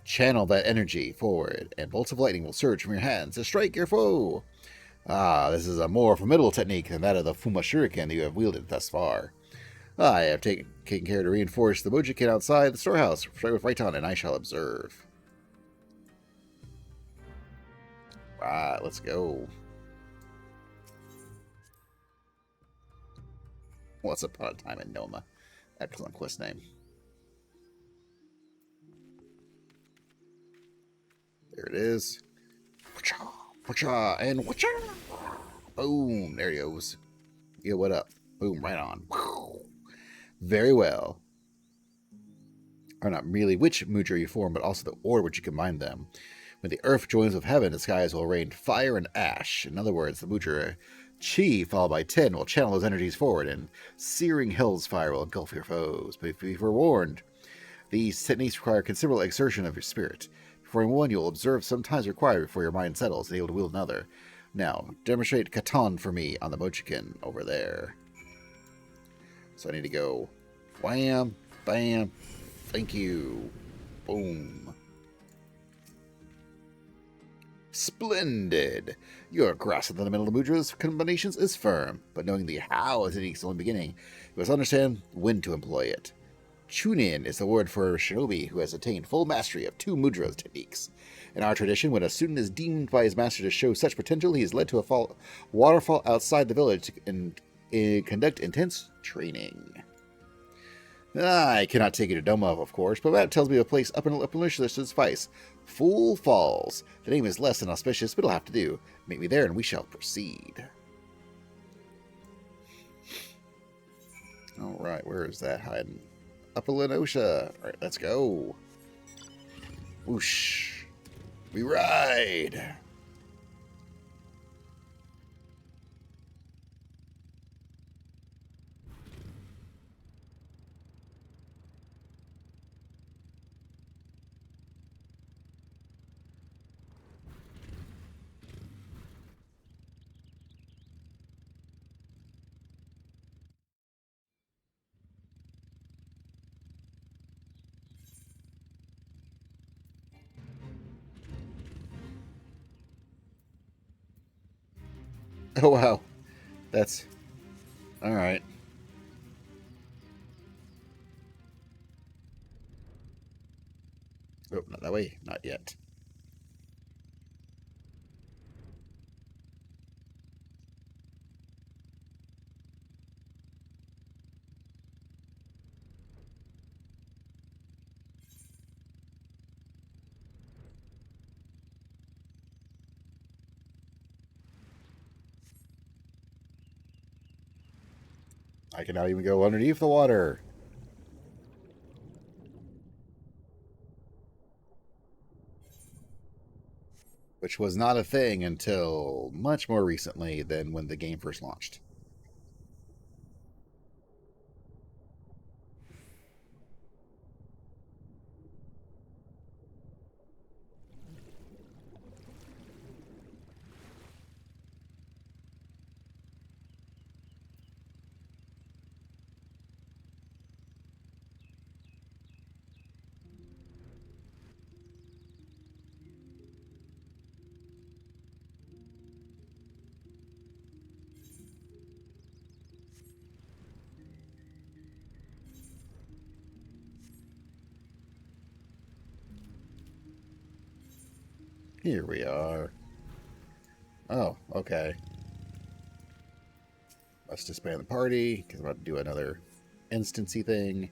Channel that energy forward, and bolts of lightning will surge from your hands to strike your foe. This is a more formidable technique than that of the Fuma Shuriken that you have wielded thus far. I have taken care to reinforce the Mojiken outside the storehouse. Strike with Raiton, and I shall observe. Right, let's go. Once upon a time in Noma. Excellent quest name. There it is. And boom. There he goes. Yeah, what up? Boom, right on. Very well. Or not merely which mudra you form, but also the order which you combine them. When the earth joins with heaven, the skies will rain fire and ash. In other words, the mudra chi followed by 10 will channel those energies forward, and searing hell's fire will engulf your foes. But be forewarned, These techniques require considerable exertion of your spirit. Performing one, you'll observe some time required before your mind settles and able to wield another. Now, demonstrate Katan for me on the Mochikin over there. So I need to go wham, bam, thank you, boom. Splendid! Your grasp of the fundamental mudra's combinations is firm, but knowing the how is the only beginning, you must understand when to employ it. Chunin is the word for a shinobi who has attained full mastery of 2 mudras techniques. In our tradition, when a student is deemed by his master to show such potential, he is led to a waterfall outside the village to conduct intense training. I cannot take you to Doma, of course, but that tells me of a place up in Lishlish to suffice. Fool Falls. The name is less than auspicious, but it'll have to do. Meet me there and we shall proceed. Alright, where is that hiding? Up in Lenosha. Alright, let's go. Whoosh. We ride. Oh, wow. That's... Alright. Oh, not that way. Not yet. I can now even go underneath the water. Which was not a thing until much more recently than when the game first launched. Here we are. Oh, okay. Let's disband the party, because I'm about to do another instancy thing.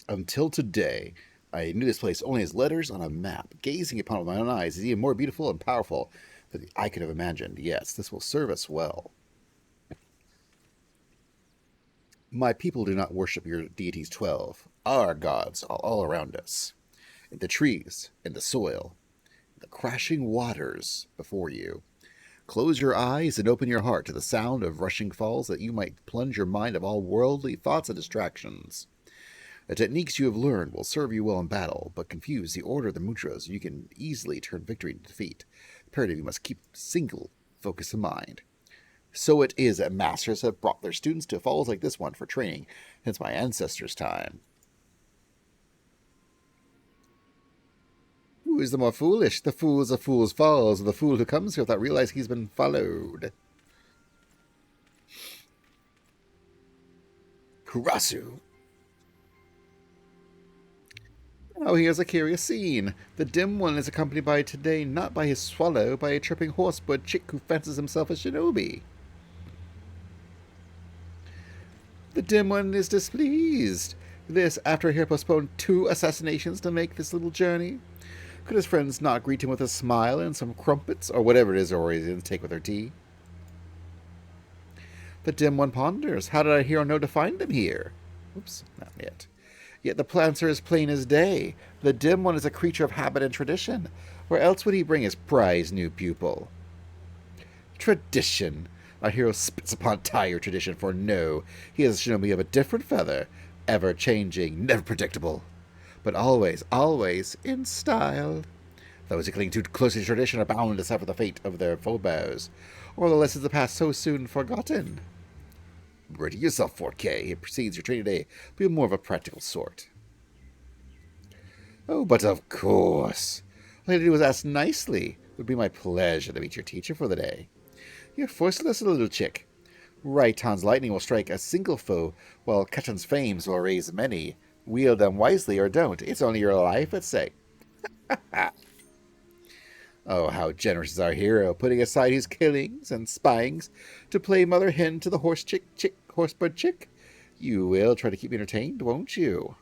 Until today, I knew this place only as letters on a map. Gazing upon it with my own eyes is even more beautiful and powerful than I could have imagined. Yes, this will serve us well. My people do not worship your deities 12. Our gods are all around us. In the trees, in the soil, in the crashing waters before you. Close your eyes and open your heart to the sound of rushing falls that you might plunge your mind of all worldly thoughts and distractions. The techniques you have learned will serve you well in battle, but confuse the order of the mudras, and you can easily turn victory into defeat. Imperative, you must keep single focus in mind. So it is that masters have brought their students to falls like this one for training since my ancestors' time. Who is the more foolish? The fool's a fool's falls, or the fool who comes here without realizing he's been followed? Kurasu. Oh, here's a curious scene. The dim one is accompanied by today not by his swallow, by a tripping horse, but a chick who fancies himself a shinobi. The dim one is displeased. This, after he had postponed 2 assassinations to make this little journey. Could his friends not greet him with a smile and some crumpets, or whatever it is Orions take with their tea? The dim one ponders. How did I hear or know to find them here? Oops, not yet. Yet the plants are as plain as day. The dim one is a creature of habit and tradition. Where else would he bring his prized new pupil? Tradition. Our hero spits upon entire tradition, for no, he is a shinobi of a different feather, ever changing, never predictable, but always, always in style. Those who cling too closely to tradition are bound to suffer the fate of their forebears, or the lessons of the past so soon forgotten. Ready yourself, 4K. It precedes your training day, be more of a practical sort. Oh, but of course. All you had to do was ask nicely. It would be my pleasure to meet your teacher for the day. You're forceless, little chick. Raitan's lightning will strike a single foe, while Katan's flames will raise many. Wield them wisely or don't. It's only your life at stake. Oh, how generous is our hero, putting aside his killings and spyings to play mother hen to the horsebird chick. You will try to keep me entertained, won't you?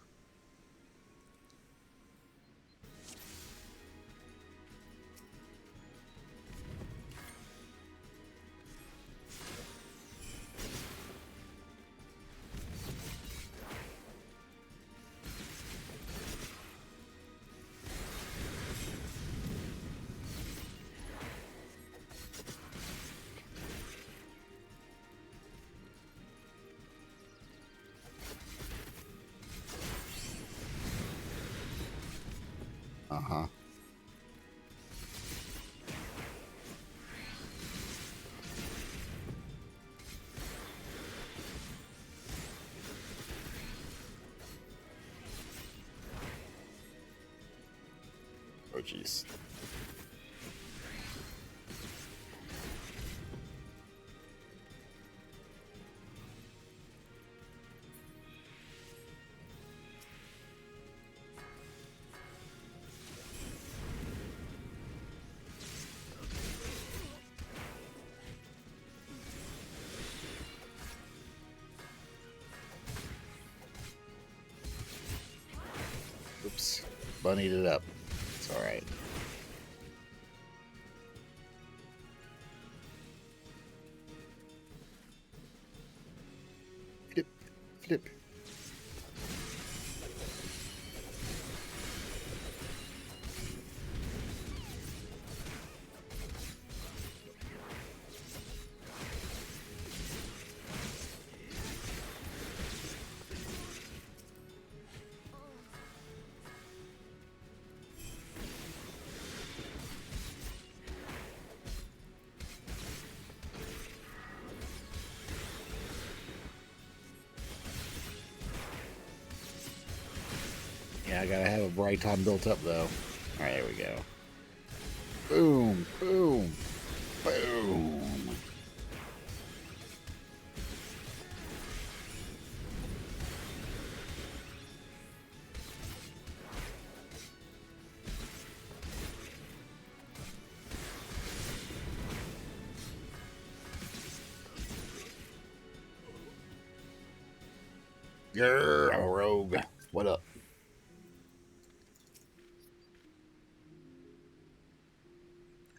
Uh-huh. Oh, jeez. Oops. Bunnied it up. It's alright. Flip. Flip. Yeah, I gotta have a bright time built up, though. Alright, there we go. Boom, boom, boom. Grr, I'm a rogue. What up?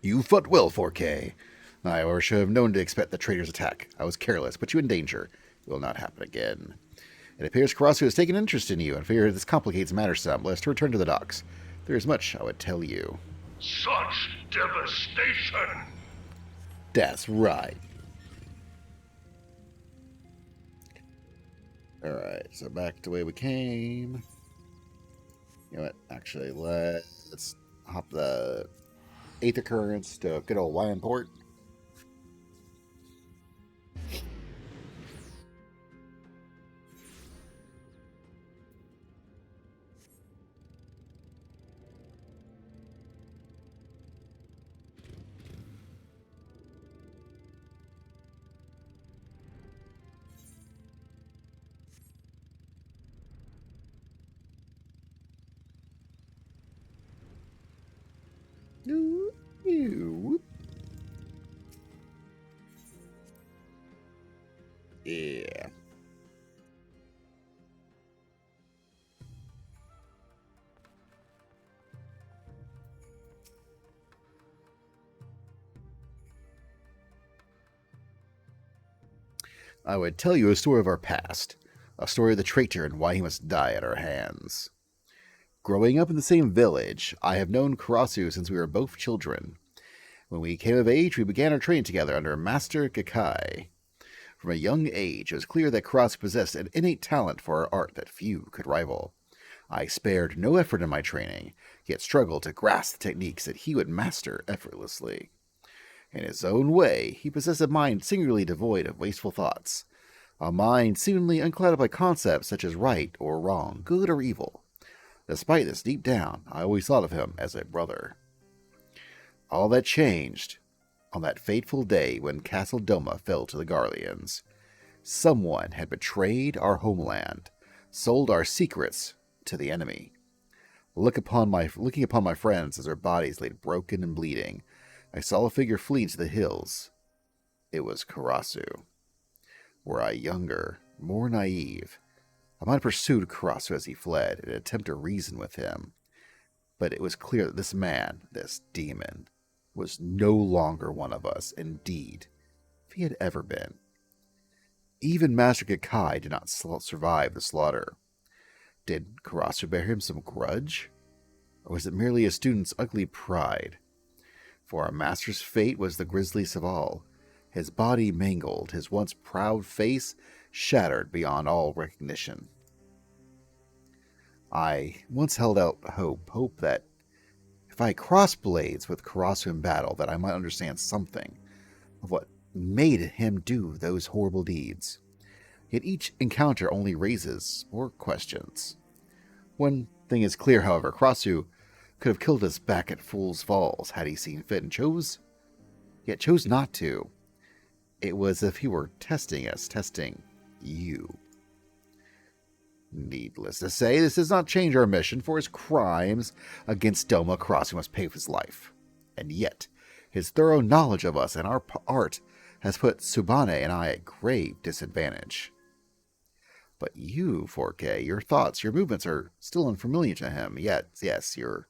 You fought well, 4K. I should have known to expect the traitor's attack. I was careless, put you in danger. It will not happen again. It appears Karasu has taken interest in you, and fear this complicates matters some. Let us return to the docks. There is much I would tell you. Such devastation! That's right. Alright, so back to the way we came. You know what? Actually, let's hop the Aether Currents to good old Wyan Port. Yeah. I would tell you a story of our past. A story of the traitor and why he must die at our hands. Growing up in the same village, I have known Karasu since we were both children. When we came of age, we began our training together under Master Kakai. From a young age, it was clear that Karasu possessed an innate talent for our art that few could rival. I spared no effort in my training, yet struggled to grasp the techniques that he would master effortlessly. In his own way, he possessed a mind singularly devoid of wasteful thoughts, a mind seemingly unclouded by concepts such as right or wrong, good or evil. Despite this, deep down, I always thought of him as a brother. All that changed on that fateful day when Castle Doma fell to the Garleans. Someone had betrayed our homeland, sold our secrets to the enemy. Looking upon my friends as their bodies lay broken and bleeding, I saw a figure flee to the hills. It was Karasu. Were I younger, more naive, I might have pursued Karasu as he fled in an attempt to reason with him. But it was clear that this man, this demon, was no longer one of us, indeed, if he had ever been. Even Master Kakai did not survive the slaughter. Did Karasu bear him some grudge? Or was it merely a student's ugly pride? For our master's fate was the grisliest of all. His body mangled, his once proud face shattered beyond all recognition. I once held out hope that if I crossed blades with Karasu in battle, that I might understand something of what made him do those horrible deeds. Yet each encounter only raises more questions. One thing is clear, however, Karasu could have killed us back at Fool's Falls had he seen fit and chose not to. It was as if he were testing us, testing you. Needless to say, this does not change our mission. For his crimes against Doma, Karasu must pay with his life. And yet, his thorough knowledge of us and our art has put Tsubane and I at grave disadvantage. But you, 4K, your thoughts, your movements are still unfamiliar to him. Yet, yes, your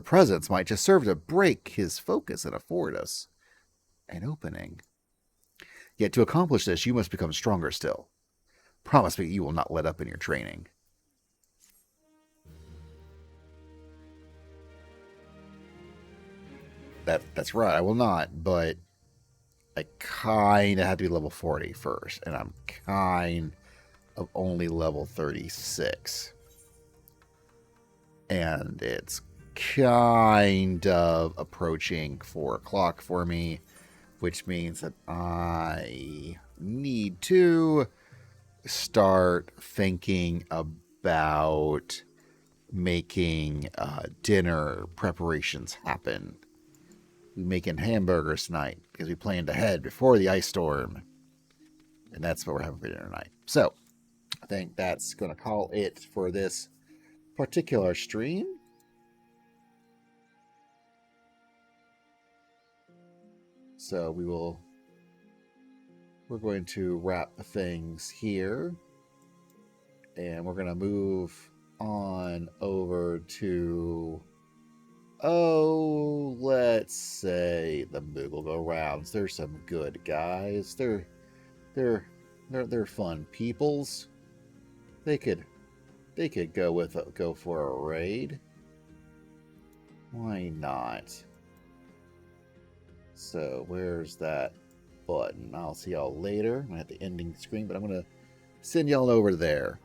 presence might just serve to break his focus and afford us an opening. Yet to accomplish this, you must become stronger still. Promise me you will not let up in your training. That's right, I will not, but I kind of had to be level 40 first, and I'm kind of only level 36. And it's kind of approaching 4 o'clock for me, which means that I need to start thinking about making dinner preparations happen. We're making hamburgers tonight because we planned ahead before the ice storm. And that's what we're having for dinner tonight. So, I think that's going to call it for this particular stream. So we're going to wrap things here. And we're going to move on over to, let's say the Moogle Go rounds. They're some good guys. They're fun peoples. They could go for a raid. Why not? So where's that button? I'll see y'all later. I'm at the ending screen, but I'm gonna send y'all over there.